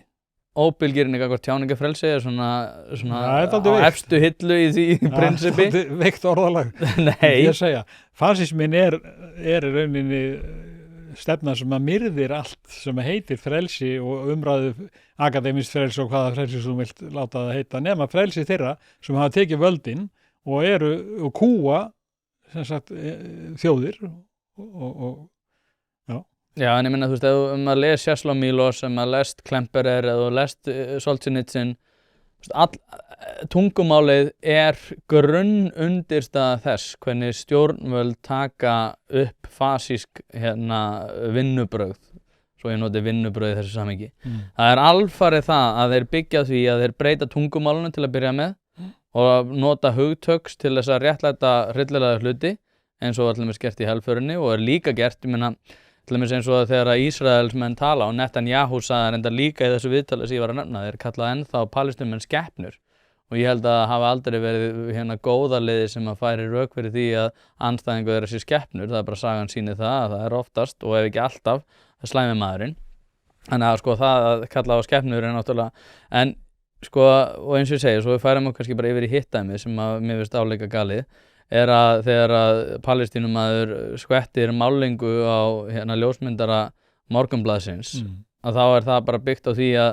Óbilgirni gagnvart tjáningafrelsi er svona á efstu hillu í því prinsipi. Það er veikt orðalag. Nei. Ég segja, fasismin er í rauninni stefna sem að myrðir allt sem heitir frelsi og umræðu akademist frelsi og hvaða frelsi sem þú vilt láta það heita, nema frelsi þeirra sem hafa tekið völdin og kúa sem sagt, þjóðir og Já, en ég minna, þú veist, ef maður les Česlav Miloš, ef maður lest Klemperer eða lest Solzhenitsyn, tungumálið er grunnundirstaða þess hvernig stjórnvöld taka upp fasísk vinnubrögð, svo ég noti vinnubröð í þessu samhengi. Það er alfarið það að þeir byggja því að þeir breyta tungumálinu til að byrja með og nota hugtöks til þess að réttlæta hryllilega hluti eins og allir með skert í helförinni og er líka gert, ég minna, til dæmis eins og þegar Ísraelsmenn tala og Netanyahu sagði reyndar líka í þessu viðtali sem ég var að nefna, þeir kallað ennþá Palestínumenn skepnur og ég held að hafa aldrei verið góðaliði sem að færi rök fyrir því að andstæðingu þeirra sé skepnur, það er bara sagan sýnir það að það er oftast og ef ekki alltaf það slæmi maðurinn. Þannig að það að kalla á skepnur er náttúrulega, en og eins og ég segi, svo við færum kannski bara yfir í hittæmi sem að mér finnst áleika galið, er að þegar að Palestínumaður skvettir málingu á ljósmyndara Morgunblaðsins að þá er það bara byggt á því að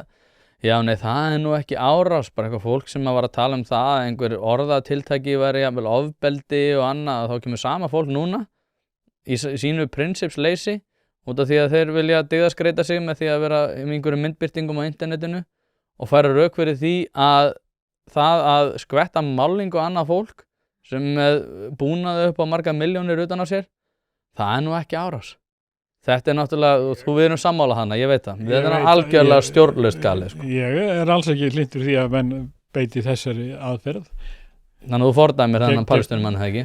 já, nei, það er nú ekki árás, bara eitthvað fólk sem var að tala um það að einhver orðatiltæki væri jafnvel ofbeldi og annað, að þá kemur sama fólk núna í sínu prinsipsleysi út af því að þeir vilja dyggðaskreita sig með því að vera með einhverjum myndbirtingum á internetinu og færa rök fyrir því að það að skvetta málingu á annað fólk sem búnaði upp á marga milljónir utan á sér, það er nú ekki árás. Þetta er náttúrulega, við erum sammála hana, ég veit það. Við erum algjörlega stjórnlaust galið. Ég er alls ekki hlynntur því að menn beiti þessari aðferð. Þannig að þú fordæmir þennan Palestínumann, ekki?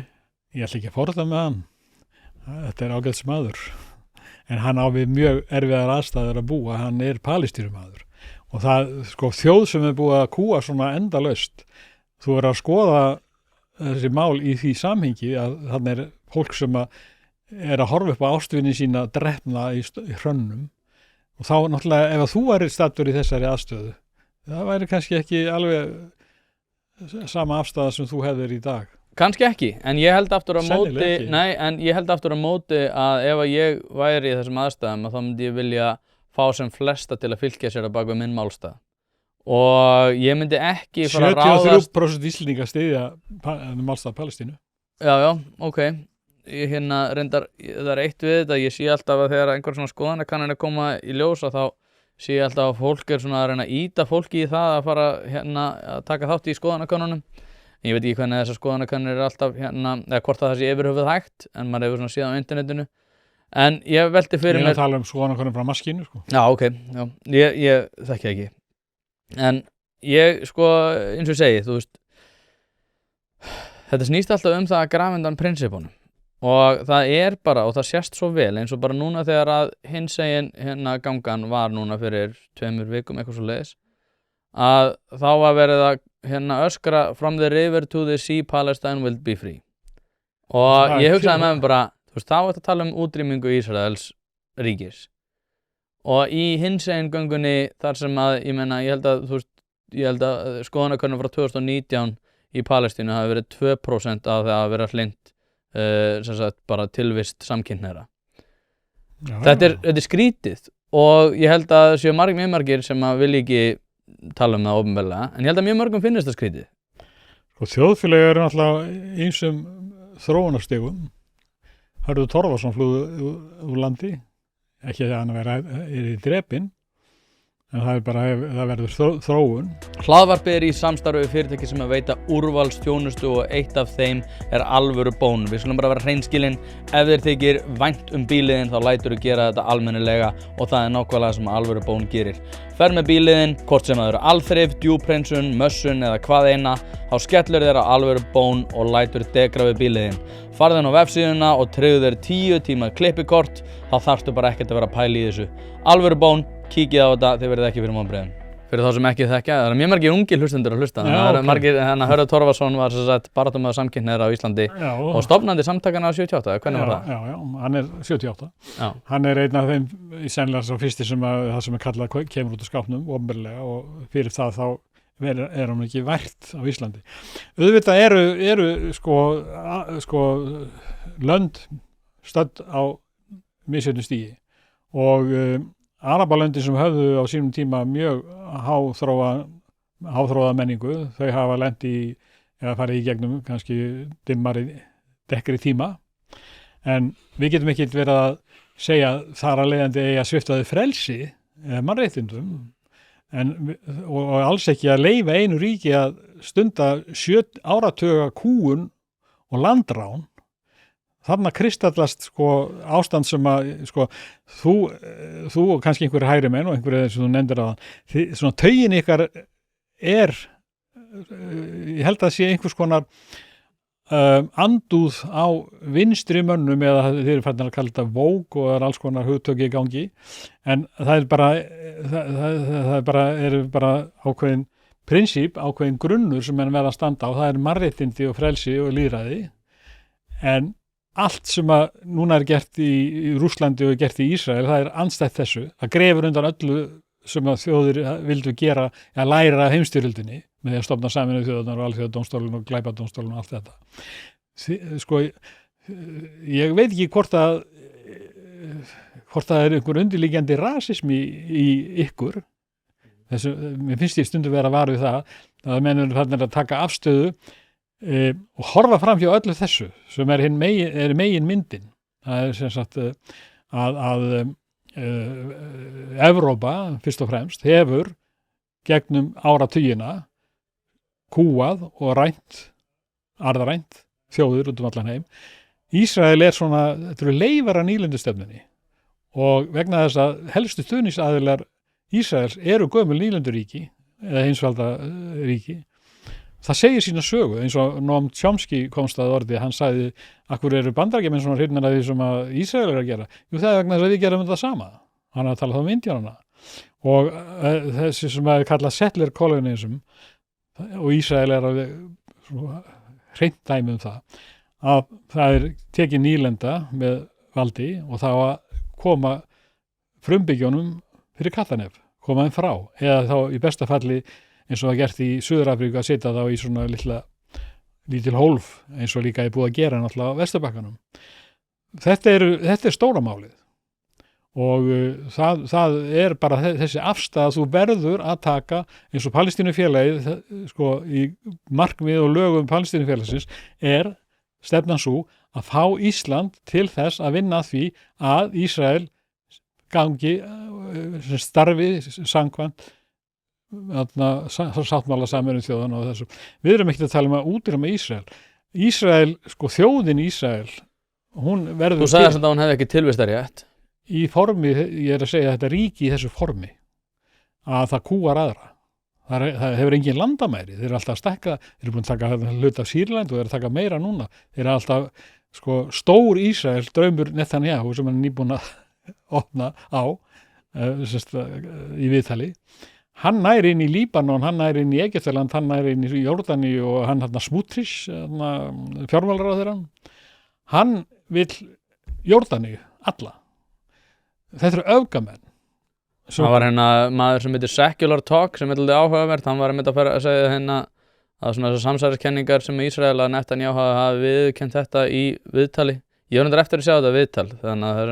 Ég ætla ekki að fordæma hann. Þetta er ágætis maður. En hann á við mjög erfiðar aðstæður að búa, hann er Palestínumaður. Og það, þjóð sem er búið að kúa svona endalaust, þú er að skoða þessi mál í því samhengi að þannig er fólk sem er að horfa upp á ástvinni sína drefna í hrönnum og þá náttúrulega ef að þú væri staddur í þessari aðstöðu það væri kannski ekki alveg sama afstæða sem þú hefðir í dag. Kannski ekki, en ég held aftur á móti Sennilega ekki. nei, en ég held aftur á móti að ef að ég væri í þessum aðstæðum að þá myndi ég vilja fá sem flesta til að fylgja sér að bak við minn málstað og ég myndi ekki fara að ráðast 73% Íslendinga styðja málstað Palestínu. Já, ok ég reyndar, það er eitt við þetta ég sé alltaf að þegar einhver svona skoðanakannanir koma í ljós að þá sé ég alltaf að fólk svona að reyna að ýta fólki í það að fara að taka þátt í skoðanakannunum. Ég veit ekki hvernig þessar skoðanakannir eru alltaf eða hvort það sé yfirhöfuð hægt en maður hefur svona séð á internetinu en ég velti fyrir mér mér tala skoðanakannir frá maskínu sko. Já, ok, já, ég þekki ekki en ég sko eins og ég segi, þú veist þetta snýst alltaf það að grafa undan prinsippunum og það er bara, og það sést svo vel eins og bara núna þegar að hinsegin gangan var núna fyrir 2 vikum eitthvað svo leiðis að þá var verið að öskra from the river to the sea Palestine will be free og ég hugsaði með mér bara þú veist, þá er þetta að tala útrýmingu Ísraels ríkis og í hinsegin göngunni þar sem að ég held að skoðanakönnun frá 2019 í Palestínu hafi verið 2% af það að vera hlynnt sem sagt bara tilvist samkynhneigðra. Þetta er skrítið og ég held að séu mjög margir sem að vilja ekki tala það opinberlega, en ég held að mjög mörgum finnist það skrítið. Og þjóðfélagi eru náttúrulega ýmsum þróunarstigum. Hörður Torfason flúði úr landi, ekki að hann er í drepinn, en það verður þróun. Hlaðvarpið er í samstarfi við fyrirtæki sem að veita úrvalsþjónustu og eitt af þeim er Alvöru Bón. Við skulum bara vera hreinskilin, ef þér þykir vænt bíliðin þá læturðu gera þetta almennilega og það er nákvæmlega sem Alvöru Bón gerir. Ferð með bíliðin, hvort sem það eru alþrif, djúphreinsun, mössun eða hvað eina, þá skellur þér á Alvöru Bón og lætur degra við bíliðin. Farðu inn á vefsíðuna og tryggðu þér 10 tíma klippikort, þá þarftu bara ekkert að vera að pæla í þessu. Alvöru Bón, kíkið á þetta, þið verðið ekki fyrir vonbrigðum. Fyrir þá sem ekki þekkja, það eru mjög margir ungir hlustendur að hlusta. Margir, Hörður Torfason var baráttumaður samkynhneigðra á Íslandi og stofnandi samtakana á 78, hvernig var það? Já, hann er 78. Já. Hann er einn af þeim í sennilega svo fyrsti sem það sem er kallað kemur út á skápnum opinberlega og fyrir það þá er hann ekki vært á Íslandi. Auðvitað eru sko lönd stödd á misjöfnu stigi og Arabalöndin sem höfðu á sínum tíma mjög háþróaða menningu, þau hafa lent í eða farið í gegnum kannski dekkri tíma en við getum ekki verið að segja þar að leiðandi eigi að svipta þau frelsi eða mannréttindum og alls ekki að leyfa einu ríki að stunda 7 áratuga kúgun og landrán. Þarna kristallast ástand sem að þú og kannski einhverjir hægri menn og einhverjir sem þú nefndir á svona taugin ykkar ég held að sé einhvers konar andúð á vinstri mönnum eða þeir eru færðin að kalla þetta vók og það er alls konar hugtöki í gangi en það er bara ákveðin prinsíp, ákveðin grunnur sem menn verða að standa á, það er mannréttindi og frelsi og lýðræði en allt sem að núna er gert í Rússlandi og er gert í Ísrael, það er andstætt þessu. Það grefur undan öllu sem að þjóðir vildu gera, að læra af heimsstyrjöldinni með því að stofna Sameinuðu þjóðirnar og Alþjóðadómstólinn og Glæpadómstólinn og allt þetta. Ég veit ekki hvort það er einhver undirliggjandi rasismi í ykkur. Mér finnst ég stundum vera var við það að menn eru þarna að taka afstöðu og horfa fram hjá öllu þessu sem er megin myndin. Það er sem sagt að Evrópa fyrst og fremst hefur gegnum áratugina kúað og arðrænt þjóðir út allan heim. Ísrael er svona, þetta eru leifar af nýlendustefnunni og vegna þess að helstu stuðningsaðilar Ísraels eru gömul nýlenduríki eða heimsvaldaríki. Það segir sína sögu, eins og Noam Chomsky komst að orði, hann sagði akkur eru Bandaríkjamenn svona hrifnir af því sem að Ísrael er að gera. Jú, það er vegna þess að við gerum þetta sama. Hann er að tala þá um Indíánana. Og þessi sem að kalla settler colonialism og Ísrael er að hreint dæmi það, að það er tekið nýlenda með valdi og það að koma frumbygjónum fyrir kattanef, koma þeim frá, eða þá í besta falli eins og það gert í Suður-Afríku að setja þá í svona lítil hólf eins og líka er búið að gera náttúrulega á Vesturbakkanum. Þetta er stóra málið og það er bara þessi afstaða að þú verður að taka eins og Palestínufélagið sko í markmið og lögum Palestínufélagsins er stefnan svo að fá Ísland til þess að vinna að því að Ísrael gangi starfi samkvæmt sáttmála Sameinuðu þjóðanna og þessu. Við erum ekki að tala um að útrýma Ísrael. Ísrael, sko þjóðin Ísrael, hún verður... Þú sagði að hún hefði ekki tilvistarrétt. Í formi, ég er að segja þetta ríki í þessu formi, að það kúar aðra. Það hefur engin landamæri. Þeir eru alltaf að stækka, þeir eru búin að taka hlut af Sýrland og þeir eru að taka meira núna. Þeir eru alltaf, sko, stór Ísrael, draumur Netanyahu sem hann er nýbúin að opna á, í viðtali. Hann næri inn í Líbanon, hann næri inn í Egyptaland, hann næri inn í Jordani og hann Smutrich, fjármálaráðherrann. Hann vill Jordani, alla. Þetta eru öfgamenn. Það var maður sem heitir Secular Talk sem er alveg áhugavert, hann var að segja að svona samsæriskenningar sem Ísrael að Netanyahu hafi viðurkennt þetta í viðtali. Ég var eftir að sjá þetta viðtal, þannig að það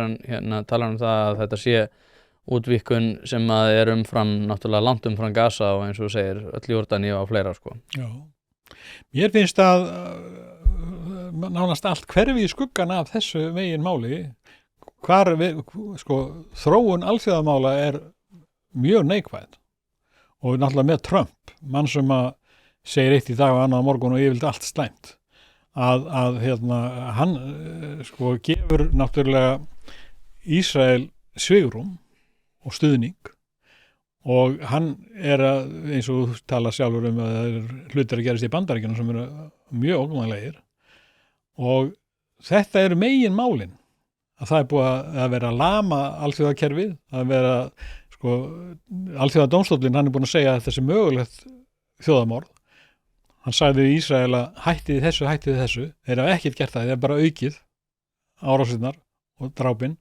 talar um það að þetta sé útvíkkun sem að er umfram, náttúrulega langt umfram Gaza og eins og þú segir, öll Jórdaníu og fleira, sko. Já. Mér finnst að nánast allt hverfi í skuggan af þessu megin máli, þróun alþjóðamála er mjög neikvæð og náttúrulega með Trump, mann sem að segir eitt í dag og annað á morgun og yfirleitt allt slæmt, að hann gefur náttúrulega Ísrael svigrúm og stuðning og hann er að, eins og þú tala sjálfur um að það er hlutir að gerast í Bandaríkjunum sem eru mjög ógnvænlegir og þetta eru megin málin að það er búið að vera að lama alþjóðakerfið, að vera alþjóðadómstóllinn, hann er búin að segja að þessi mögulegt þjóðamorð. Hann sagði við Ísrael að hættið þessu, þeir hafa ekkert gert það, þeir hafa bara aukið árásirnar og drápin.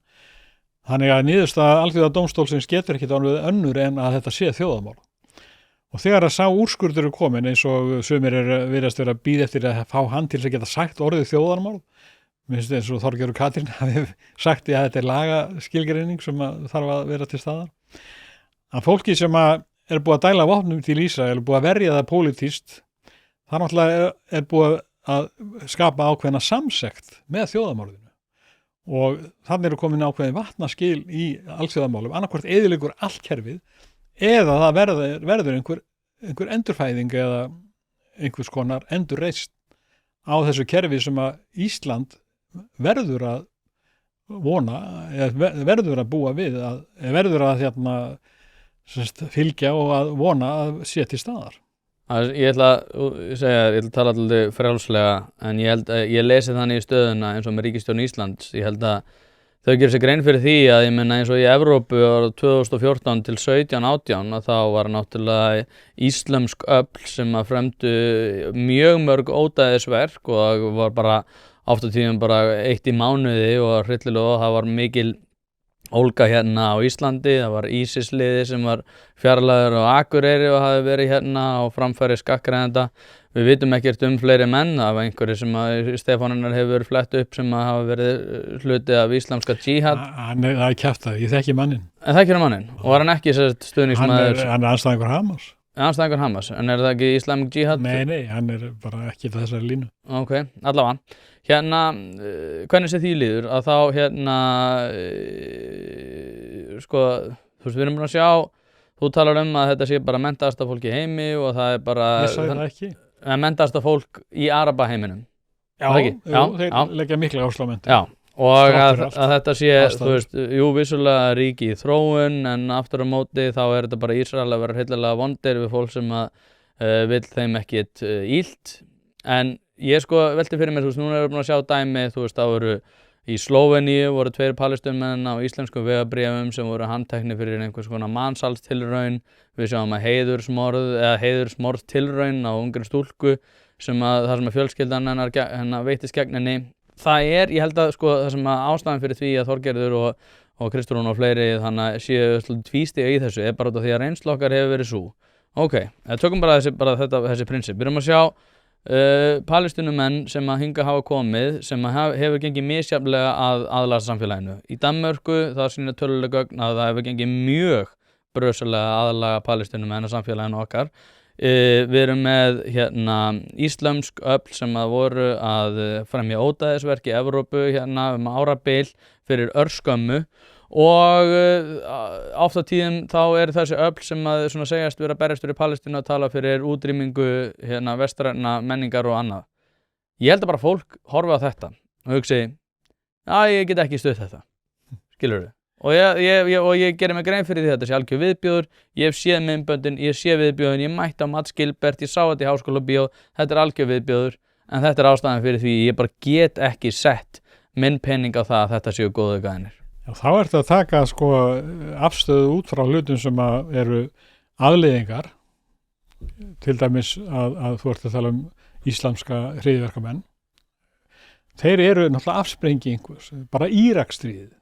Þannig að niðurstaða alþjóðadómstólsins getur ekkert orðið önnur en að þetta sé þjóðamorð. Og þegar að sá úrskurður er komin eins og sumir virðast vera að bíða eftir að fá hann til að geta sagt orðið þjóðamorð, mér finnst eins og Þorgerður Katrín hafi sagt að þetta er lagaskilgreining sem þarf að vera til staðar. Að fólki sem er búið að dæla vopnum til Ísrael, er búið að verja það pólitískt, það náttúrulega er búið að skapa ákveðna samsekt með þjóðamorðinu. Og þannig eru komin ákveðin vatnaskil í alþjóðamálum, annarkvort eyðileggur allt kerfið eða það verður einhver endurfæðing eða einhvers konar endurreist á þessu kerfi sem að Ísland verður að vona, eða verður að búa við, verður að fylgja og að vona að sé til staðar. Ég ætla að tala alltaf frjálslega, en ég lesi þannig í stöðuna eins og með ríkisstjórn Íslands. Ég held að þau gerir sér grein fyrir því að ég menna eins og í Evrópu á 2014 til 17-18 að þá var náttúrulega íslömsk öfl sem að fremdu mjög mörg ódæðisverk og var bara oft á tíðum bara eitt í mánuði og hryllilega það var mikil ólga hérna á Íslandi, það var ISIS-liði sem var fjarlægur á Akureyri og hafi verið hérna á framfæri skakkgreiðenda. Við vitum ekkert fleiri menn, það var einhverju sem Stefáninnar hefur flett upp sem hafa verið hluti af íslamska jihad. Það er kjaftað, ég þekki manninn. En þekkir manninn? Og var hann ekki stuðningsmaður? Hann er anstæðingur Hamas. Anstæðingur Hamas, en er það ekki Islamic Jihad? Nei, hann er bara ekki þessari línu. Ok, allavega. Hvernig sé því líður að þá þú veist, við erum búin að sjá, þú talar um að þetta sé bara menntaðasta fólk í heimi og það er bara... Ég sagði það ekki. Menntaðasta fólk í Arabaheiminum. Þeir leggja mikla áherslu á menntun. Já, og að þetta sé, þú veist, vissulega ríki í þróun, en aftur á móti þá er þetta bara Ísrael að vera hryllilega vondir við fólk sem vill þeim ekkit illt. En ég velti fyrir mér, þú veist, núna erum við búin að sjá dæmi, þú veist, þá voru í Slóveníu voru 2 Palestínamenn á íslenskum vegabréfum sem voru handteknir fyrir einhvers konar mansalstilraun. Við sjáum að heiðursmorðtilraun á ungri stúlku þar sem að fjölskyldan hennar veittist gegn henni. Það ég held að það sem að ástæðan fyrir því að Þorgerður og Kristrún og fleiri þannig að séu tvístiga í þessu bara út af því að reynsla okkar hefur verið svo. Ok, tökum bara þessi prinsip. Byrjum að sjá Palestínumenn sem að hinga hafa komið sem að hefur gengið misjafnlega að aðlagast samfélaginu. Í Danmörku það sýna töluleg gögn að það hefur gengið mjög brösulega aðlaga Palestínumenn að samfélaginu okkar. Við erum með íslömsk öfl sem að voru að fremja ódæðisverk í Evrópu árabil fyrir örskömmu og oft á tíðum þá eru þessi öfl sem að svona segjast vera berjast fyrir Palestínu að tala fyrir útrýmingu vestræna menningar og annað. Ég held að bara fólk horfi á þetta og hugsi, ég get ekki stutt þetta, skilurðu? Og ég gerir mig grein fyrir því að þetta sé algjör viðbjóður, ég hef séð myndböndin, ég sé viðbjóðin, ég mætti á Mats Gilbert, ég sá þetta í Háskóla Bíó, þetta algjör viðbjóður, en þetta ástæðan fyrir því ég bara get ekki sett minn penning á það að þetta séu góðu gæðinir. Já, þá ertu að taka afstöðu út frá hlutum sem eru afleiðingar, til dæmis að þú ert að tala íslamska hryðjuverkamenn. Þeir eru náttúrulega afsprengi einhvers, bara Íraksstríðið.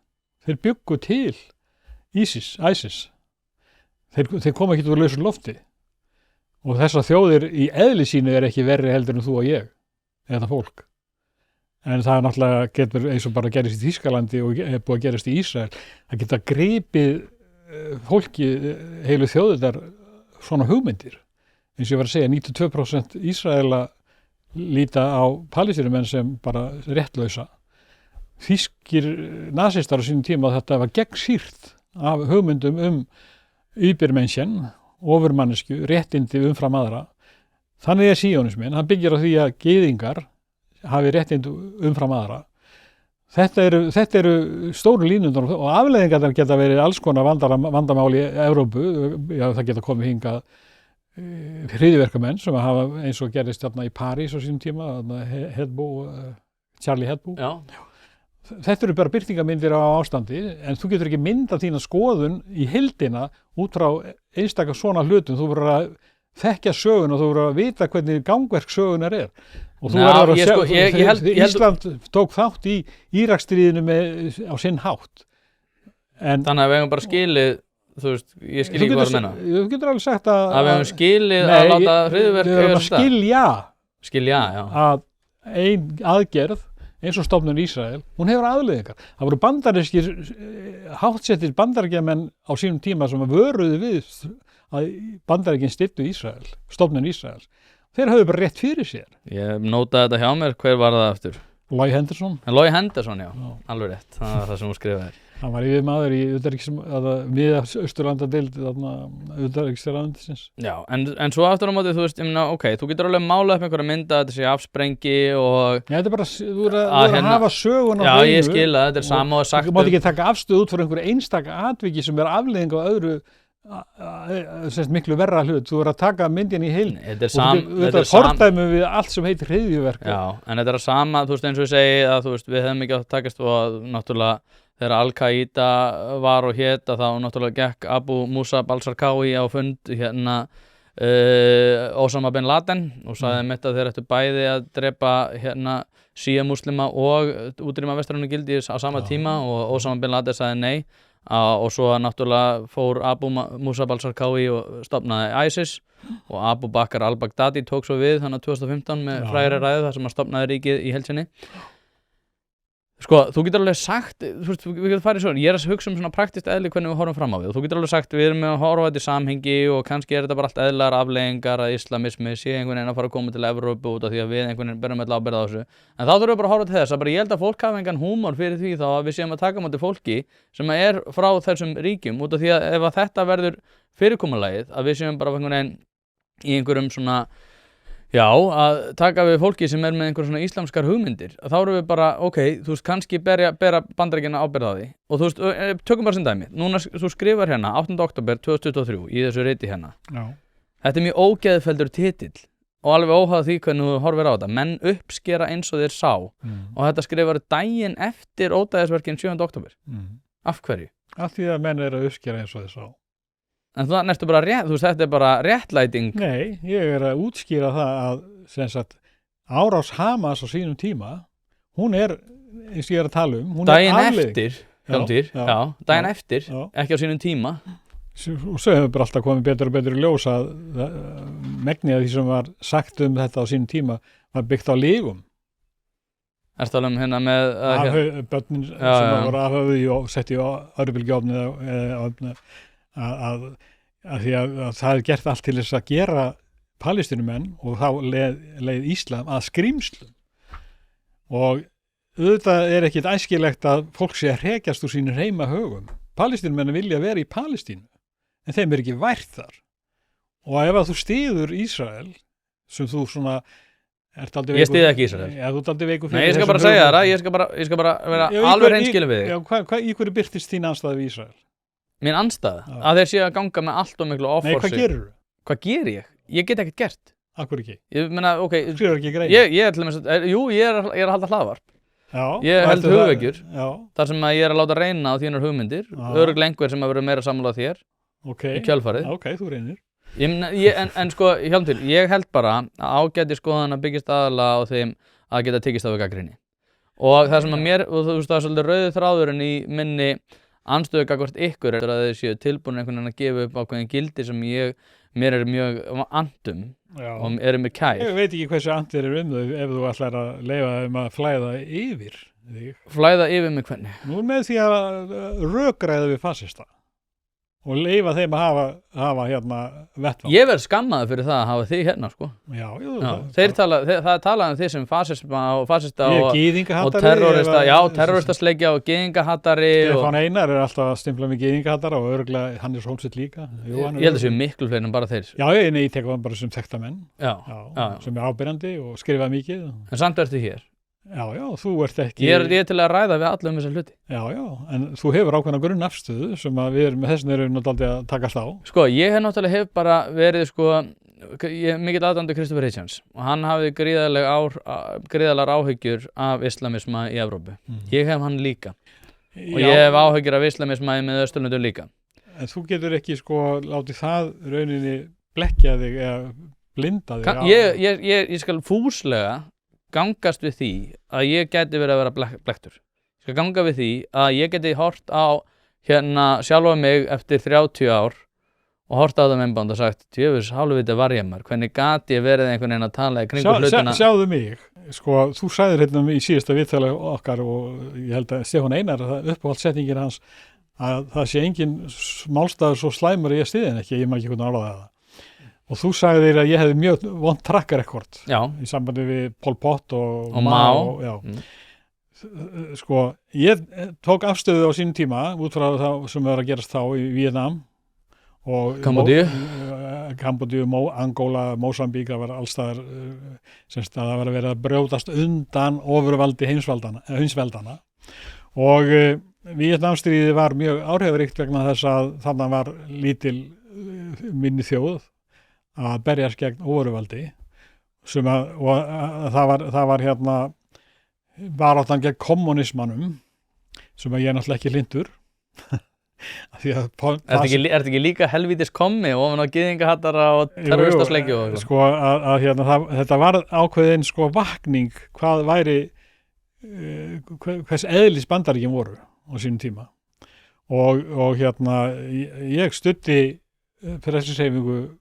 Þeir bjuggu til ISIS. Þeir koma ekki úr lausu lofti og þessar þjóðir í eðli sínu ekki verri heldur en þú og ég, eða fólk. En það náttúrulega getur eins og bara gerist í Þýskalandi og búið að gerast í Ísrael. Það geta gripið fólki heilu þjóðirnar svona hugmyndir. Eins og ég var að segja, 92% Ísraela líta á Palestínumenn sem bara réttlausa. Þýskir nasistar á sínum tíma að þetta var gegnsýrt af hugmyndum yfirmennsjen, ofurmannesku, réttindi umfram aðra. Þannig síónisminn, hann byggir á því að gyðingar hafi réttindi umfram aðra. Þetta eru stóru línundar og afleiðingar geta verið alls konar vandamál í Evrópu. Já, það geta komið hingað hryðjuverkamenn sem hafa eins og gerist í París á sínum tíma, Charlie Hebdo. Já. Þetta eru bara birtingamyndir á ástandi, en þú getur ekki myndað þína skoðun í heildina út frá einstaka svona hlutum. Þú verður að þekkja sögun og þú verður að vita hvernig gangverk sögunar og þú verður að Ísland tók þátt í Íraksstríðinu á sinn hátt. Þannig að við hefum bara skilið, þú veist, ég skil ekki hvað að menna. Þú getur alveg sagt að við hefum skilið að láta hryðjuverk við verðum að skilja að ein aðgerð eins og stofnun Ísrael, hún hefur afleiðingar. Það voru bandarískir háttsettir bandaríkjamenn á sínum tíma sem vöruðu við að Bandaríkin styddu Ísrael, stofnun Ísrael. Þeir höfðu bara rétt fyrir sér. Ég nótaði þetta hjá mér, hver var það aftur? Loy Henderson. Loy Henderson, já, alveg rétt, það var það sem hún skrifaði. Hann var yfirmaður í Miða-Austurlandadeild utanríkisráðuneytisins. Já, en svo aftur á móti, þú veist, þú getur alveg málað upp einhverja mynda, þetta sé afsprengi og... Já, þetta er bara, þú verður að hafa sögun á hreinu. Já, ég skil að þetta er sama og sagt. Þú mátt ekki taka afstöð út fyrir einhverju einstaka atviki sem afleiðing á öðru miklu verra hlut. Þú verður að taka myndin í heild. Þetta er fordæmi við allt sem heitir hryðjuverk. Já, en þetta er sama, þú veist, eins og ég segi að þú veist, við hefum ekki átt að takast og náttúrulega þegar Al-Qaida var og hét að þá náttúrulega gekk Abu Musab al-Zarqawi á fund Osama bin Laden og sagði mitt að þeir ættu bæði að drepa Shia-muslima og útrýma vestrænu gildi á sama tíma og Osama bin Laden sagði nei og svo náttúrulega fór Abu Musab al-Zarqawi og stofnaði ISIS og Abu Bakr al-Baghdadi tók svo við þannig 2015 með frægri ræðu þar sem hann stofnaði ríkið í heild sinni. Sko, þú getur alveg sagt, þú veist, við getum farið svona, ég er að hugsa svona praktist eðli hvernig við horfum fram á við og þú getur alveg sagt, við erum með að horfa þetta í samhengi og kannski þetta bara allt eðlar afleiðingar að islamismi sé einhvern veginn að fara að koma til Evrópu út af því að við einhvern veginn berum ábyrgð á þessu. En þá þurfum við bara að horfa til þess að bara ég held að fólk hafa engan húmor fyrir því þá að við séum að taka á móti fólki sem er frá þessum ríkjum út af því að ef að þetta verður fyrirkomulagið að við séum bara einhvern veginn í einhverjum svona já, að taka við fólki sem er með einhver svona íslamskar hugmyndir þá erum við bara, þú veist, kannski bera Bandaríkjanna ábyrgð á því og þú veist, tökum bara sem dæmi, núna þú skrifar 8. október 2023 í þessu riti Já. Þetta er mjög ógeðfelldur titill og alveg óháð því hvernig þú horfir á þetta menn uppskera eins og þeir sá og þetta skrifar daginn eftir ódæðisverkin 7. október Af hverju? Af því að menn eru að uppskera eins og þeir sá En þannig ertu bara þú veist, þetta er bara réttlæting. Nei, ég er að útskýra það að sem sagt, árás Hamas á sínum tíma, hún er, eins og ég er að tala hún daginn er afleiðing. Eftir? Hjálmtýr, já, daginn eftir, já. ekki á sínum tíma. Og svo hefur bara alltaf komið betur og betur í ljós að megnið af því sem var sagt þetta á sínum tíma var byggt á lygum. Ertu alveg hérna með... Börnin sem voru afhöfði og setti á örbylgjófni að því að það er gert allt til þess að gera Palestínumenn og þá leið Íslam að skrímslum. Og auðvitað er ekkit æskilegt að fólk sé að hrekjast úr sínum heima högum. Palestínumenn vilja vera í Palestínu, en þeim er ekki vært þar. Og ef að þú styður Ísrael, sem þú svona ert aldrei veikur... Ég styði ekki Ísrael. Já, þú ert aldrei veikur fyrir... Nei, ég skal bara segja það, ég skal bara vera alveg hreinskilinn við þig. Já, í hverju birtist þín andstæða við Ísrael? Mín andstæða? Að þeir séu að ganga með allt og miklu offorsi. Nei, hvað gerir þú? Hvað ger ég? Ég get ekkert gert. Akkur ekki? Ég meina, ok... Skrifar ekki grein? Ég er til dæmis, ég er að halda hlaðvarp. Já, ég held hugvekjur þar sem að ég er að láta reyna á þínar hugmyndir, örugglega einhver sem að vera meira sammála þér í kjölfarið. Ok, þú reynir. En sko, Hjálmtýr, ég held bara að ágæti skoðan að byggist aðalega á þeim að geta tekist á við gagnrýni. Og það sem að mér, og þú veist, það er svolítið rauði þráðurinn í minni andstöðu gagnvart ykkur er að þið séu tilbúin einhvern veginn að gefa upp ákveðin gildi sem mér er mjög andum og er mér kær. Ég veit ekki hversu andir er þau ef þú ætlar að leyfa þeim að flæða yfir þig. Flæða yfir mig hvernig? Nú með því að rökræða við fasista og leyfa þeim að hafa hérna vettvang. Ég verð skammaður fyrir það að hafa þig hérna, sko. Já. Það er talað um þið sem fasista og terrorista, terroristasleikja og gyðingahattari. Stefán Einar er alltaf að stimpla með gyðingahattara og örugglega Hannes Hólmstedt líka. Ég held að séu miklu fleiri en bara þeir. Já, ég tek það bara sem þekkta menn. Já. Sem er ábyrjandi og skrifað mikið. En samt ertu hér. Já, þú ert ekki... Ég er til að ræða við alla þessa hluti. Já, en þú hefur ákveðna grunnafstöðu sem að við með þessum erum náttúrulega að takast á. Sko, ég hef bara verið, ég er mikill aðdáandi Christopher Hitchens og hann hafði gríðarlegar áhyggjur af islamisma í Evrópu. Ég hef hann líka. Og ég hef áhyggjur af islamisma í Miðausturlöndum líka. En þú getur ekki, látið það rauninni blekkja þig eða blinda þig. Ég skal fúslega gangast við því að ég geti verið að vera blekktur. Ég skal ganga við því að ég geti hort á sjálfa mig eftir 30 ár og hort á það myndband og sagt, djöfus, hálfviti var ég maður, hvernig gati ég verið einhvern veginn að tala í kringum hlutina. Sjáðu mig, þú sagðir hérna í síðasta viðtali okkar og ég held að Stefán Einar, uppáhaldssetningin hans, að það sé engin málstæður svo slæmur ég stiðin ekki, ég maður ekki hvernig álaði það. Og þú sagðir að ég hefði mjög vont track record í sambandi við Pol Pot og Mao. Ég tók afstöðu á sínum tíma út frá það sem var að gerast þá í Víetnam og Kambodíu, Angóla, Mósambík, það var allstaðar semst að það var að vera að brjótast undan ofurvaldi heimsveldana og Víetnamstríðið var mjög áhrifaríkt vegna þess að þarna var lítil minni þjóð að berjast gegn óveruvaldi og það var hérna baráttan gegn kommunismanum sem að ég er náttúrulega ekki hlindur. Er þetta ekki líka helvítis kommi ofan á gyðingahattara og terroristasleikju? Þetta var ákveðin vakning hvað væri hvers eðlis Bandaríkin voru á sínum tíma og ég studdi frelsishreyfingu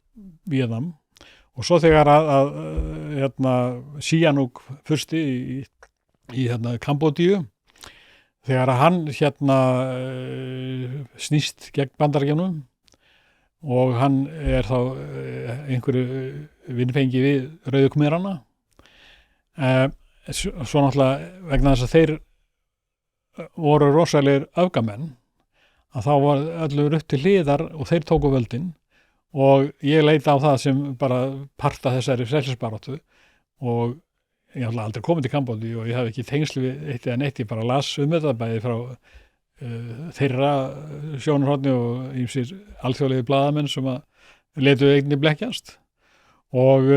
Víetnam og svo þegar að Sihanouk fyrsti í Kambodíu þegar að hann snýst gegn Bandaríkjunum og hann er þá einhverju vinnfengi við Rauðu khmerana svo náttúrulega vegna þess að þeir voru rosalegir öfgamenn að þá var öllu rutt til hliðar og þeir tóku völdin og ég leita á það sem bara parta þessari frelsisbaráttu og ég hafði aldrei komið til Kambodíu og ég hafði ekki tengsl við eitt eða neitt, ég bara las þetta bæði frá þeirra sjónarhorni og ýmsir alþjóðlegu blaðamenn sem að letuðu einnig blekkjast og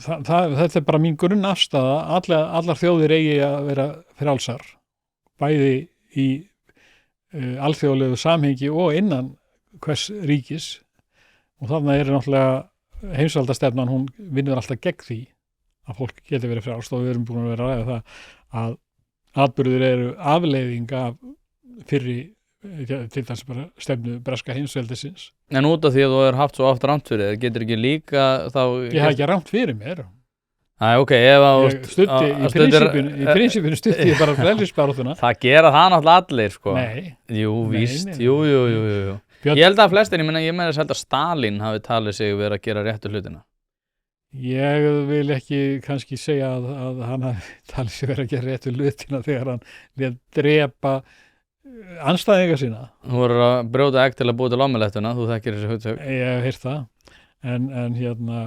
þetta er bara mín grunnafstaða, allar þjóðir eigi að vera frjálsar bæði í alþjóðlegu samhengi og innan hvers ríkis og þarna er náttúrulega heimsvaldastefnan, hún vinnur alltaf gegn því að fólk geti verið frjálst og við erum búin að vera að ræða það að atburðir eru afleiðing af fyrri til þess bara stefnu breska heimsveldisins. En út af því að þú hefur haft svo oft rangt fyrir þér, getur ekki líka þá... Ég hafði ekki rangt fyrir mér. Æ, ok, ef að... Í prinsipinu stutti ég bara frelsisbaráttuna. Það gera það náttúrulega allir, sko. Nei. Jú, víst, nei. jú. Ég held að flestir, ég meina þess að Stalin hafi talið sig verið að gera réttu hlutina. Ég vil ekki kannski segja að hann hafi talið sig verið að gera réttu hlutina þegar hann lét drepa andstæðinga sína. Þú voru að brjóta egg til að búa til omeletuna, þú þekkir þessi hugtök. Ég hef heyrt það. En hérna...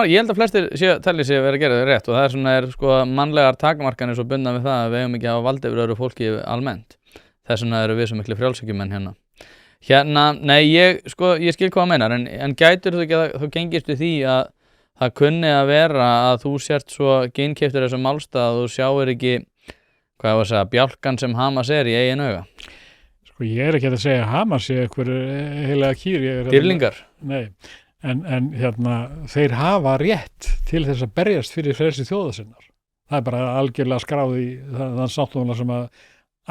Ég held að flestir talið sig verið að gera það rétt og það er sko mannlegar takmarkanir svo bundnar við það að við eigum ekki að hafa vald yfir öðru fólki almennt. Þess vegna eru við svo miklu frjálshyggjumenn hérna. Nei, ég skil hvað meinar, en gætur þú ekki að þú gengist við því að það kunni að vera að þú sért svo geinkeyptur þessum málstað að þú sjáir ekki, hvað ég var að segja, bjálkan sem Hamas er í eigin auga. Sko ég er ekki að segja að Hamas sé einhver heilaga kýr. Dýrlingar? Nei, en hérna, þeir hafa rétt til þess að berjast fyrir frelsi þjóða sinnar. Það er bara algjörlega skráð í þann sáttmála sem að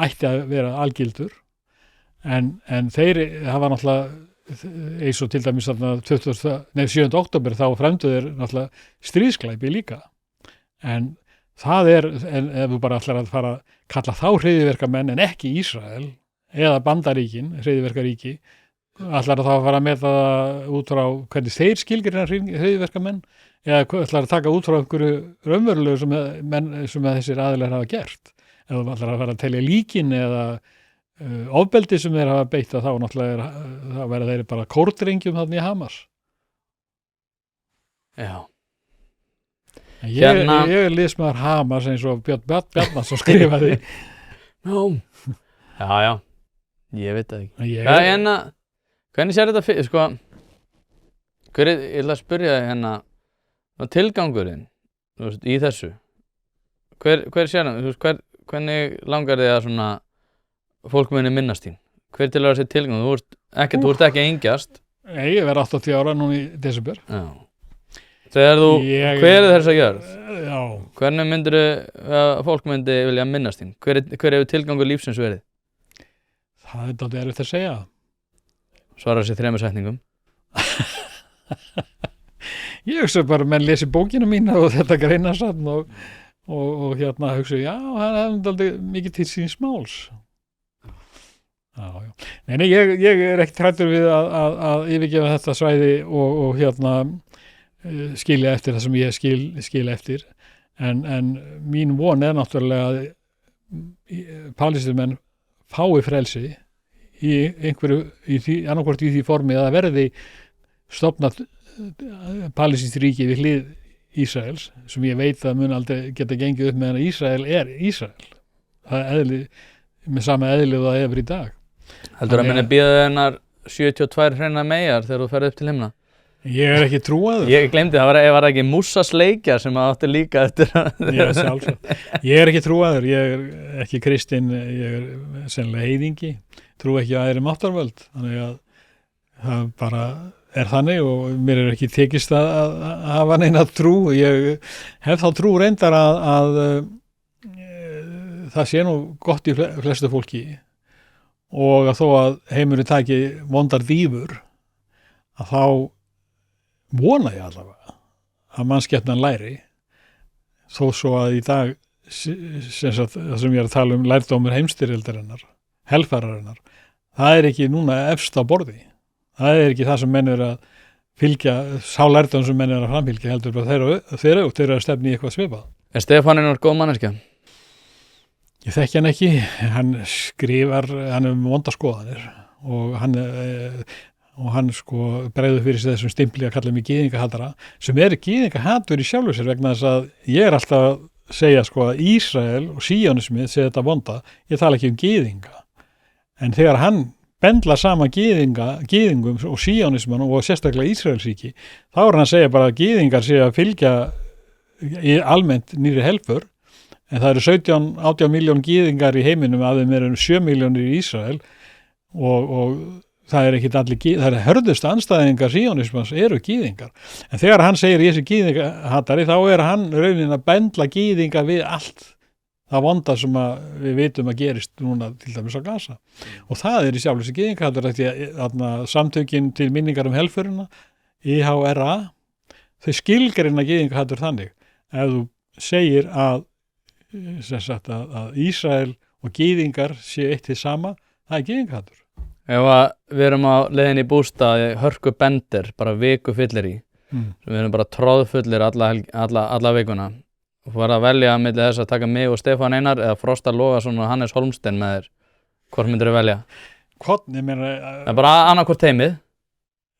ætti að vera algildur. En þeir hafa náttúrulega eins og til dæmis 7. október þá fremdu þeir náttúrulega stríðsklæpi líka. En það en ef þú bara ætlar að fara að kalla þá hryðjuverkamenn en ekki Ísrael eða Bandaríkin, hryðjuverkaríki, ætlar að þá fara að meta það út frá hvernig þeir skilgreina hryðjuverkamenn eða ætlar að taka út frá einhverju raunverulegu sem þessir aðilar hafa gert. Ef þú ætlar að fara að telja líkin eða ofbeldi sem þeir hafa beitt þá náttúrulega þá verða þeir bara kórdrengjum þarna í Hamas. Já. Ég er liðsmaður Hamas eins og Björn Bjarnason skrifaði. Já, ég veit það ekki. Hvernig sér þetta fyrir, sko, ég ætla að spyrja þig tilgangurinn í þessu. Hver sér hann, hvernig langar þið að svona fólk muni minnast þín? Hver til að vera sér tilgang? Þú ert ekki að engjast. Nei, ég verð 80 ára núna í desember. Já. Hver er þess að gjörð? Já. Hvernig myndir fólk myndi vilja minnast þín? Hver hefur tilgangur lífsins verið? Það er dálítið erfitt að segja. Svara sér 3 setningum. Ég hugsa bara menn lesi bókina mína og þetta greinasafn og hérna hugsa já, það er dálítið mikið til síns máls. Já. Nei, ég er ekki hræddur við að yfirgefa þetta svæði og hérna skilja eftir það sem ég skil eftir. En mín von er náttúrulega að palestínumenn fái frelsi í einhverju, annarkvort í því formi að það verði stofnað palestínskt ríki við hlið Ísraels, sem ég veit að mun aldrei geta gengið upp meðan Ísrael er Ísrael. Það er með sama eðli og það er í dag. Heldur að minni bíða þennar 72 hreina meyjar þegar þú ferð upp til himna? Ég er ekki trúaður. Ég glemdi, það var ekki Músa sleikja sem átti líka eftir Já, sjálfsagt. Ég er ekki trúaður, ég er ekki kristinn, ég er sennilega heiðingi, trú ekki að máttarvöld, þannig að það bara er þannig og mér er ekki tekist að hafa neina trú. Ég hef þá trú reyndar að það sé nú gott í flestu fólki og að þó að heimurinn taki vondar dýfur að þá vona ég allavega að mannskepnan læri þó svo að í dag það sem ég er að tala lærdómur heimsstyrjaldarinnar, helfararinnar, það er ekki núna efst á borði. Það er ekki það sem menn eru að fylgja, sá lærdóm sem menn eru að framfylgja heldur bara þeir eru að stefna í eitthvað svipað. Er Stefaninn góð manneskja? Ég þekki hann ekki, hann skrifar, hann er vonda skoðanir og hann sko bregður fyrir sig þessum stimpli að kalla mig gyðingahatara sem er gyðingahatur í sjálfu sér vegna þess að ég er alltaf að segja sko að Ísrael og síónismið segja þetta vonda, ég tala ekki gyðinga en þegar hann bendla saman gyðingum og síónisman og sérstaklega Ísraelsríki þá er hann að segja bara að gyðingar sé að fylgja almennt nýri helfur en það eru 17-18 miljón gyðingar í heiminum af þeim eru 7 miljónir í Ísrael og það er ekkit allir það er hörðustu andstæðingar síónismans eru gyðingar en þegar hann segir ég sé gyðingahatari þá er hann raunin að bendla gyðinga við allt það vonda sem að við vitum að gerist núna til dæmis á Gaza. Og það í sjálfur sem gyðingahatur því að samtökin til minningar helförina, IHRA, þau skilgreina gyðingahatur þannig. Ef þú segir að Ísrael og gyðingar séu eitt hið sama, það gyðingahatur. Ef að við erum á leiðin í bústað, hörku bendir, bara viku fyllir í, við erum bara tróðfullir alla vikuna, og þú verður að velja milli þess að taka mig og Stefán Einar eða Frosta Logason og Hannes Holmstein með þér, hvort myndir þú velja? Hvort, ég meina... Það er bara annarkvort teimið.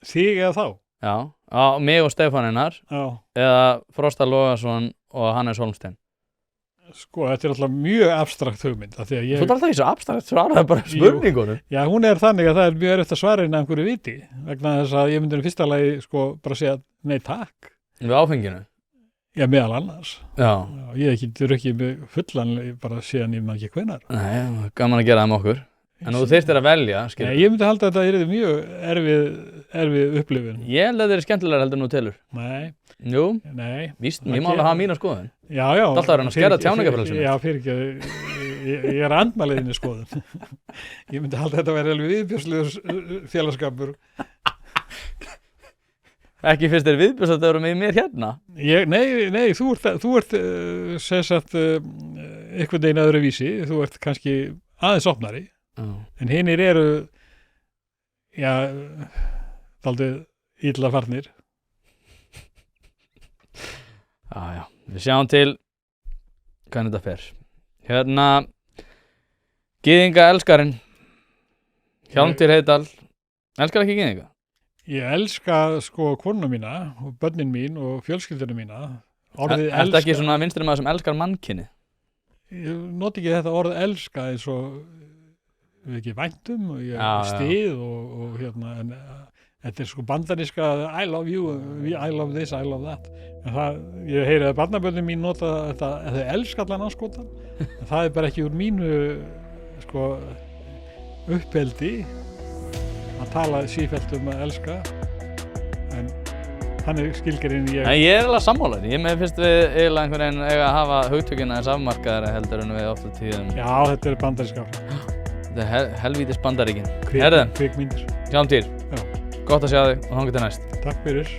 Þig eða þá? Já, mig og Stefán Einar, eða Frosta Logason og Hannes Holmstein. Sko, þetta alltaf mjög abstrakt hugmynd. Þú ert alltaf ekki svo abstrakt, svaraði bara spurningunum. Já, hún þannig að það mjög erfitt að svara inn að einhverju viti, vegna þess að ég myndi í fyrsta lagi bara segja nei takk. Við áfenginu? Já, meðal annars. Já. Ég ekki með fullan bara síðan ég maður ekki hvenar. Nei, gaman að gera það með okkur. En þú þyrftir að velja, skilur. Nei, ég myndi halda að þetta mjög erfið upplifun. Ég held að þetta skemmtilegar heldur nú telur. Nei. Jú. Nei. Víst, ég má alveg hafa mína skoðun. Já. Það er alltaf að reyna að skera tjáningafrelsinu. Já, fyrir ekki. Ég andmæliðinni skoðun. Ég myndi halda að þetta væri alveg viðbjóðslegur félagsskapur. Ekki fyrst viðbjóðs að það eru með mér hérna? Nei, þú ert einhvern veginn öðru vísi, þú ert kannski aðeins opnari, en hinir eru, dálítið illa farnir. Já, við sjáum til hvernig þetta fer. Hérna, gyðinga elskarinn, Hjálmtýr Heiðdal, elskar ekki gyðinga? Ég elska konuna mína og börnin mín og fjölskylduna mína. Ertu ekki svona vinstri maður sem elskar mannkynið? Ég noti ekki þetta orð elska eins og við ekki væntum og ég stið og en þetta bandaríska I love you, I love this, I love that. En ég heyri að barnabörnin mín nota þetta, þau elska allan anskotan. En það bara ekki úr mínu uppeldi að tala sífellt að elska, en þannig skilgreinir ég. Nei, ég alveg sammála því. Ég finnst við eiginlega einhvern veginn eiga að hafa hugtökina eins afmarkaðara heldur en við oft á tíðum. Já, þetta bandaríska. Þetta helvítis bandaríkin. Kvikmyndir. Hjálmtýr, gott að sjá þig og þangað til næst. Takk fyrir.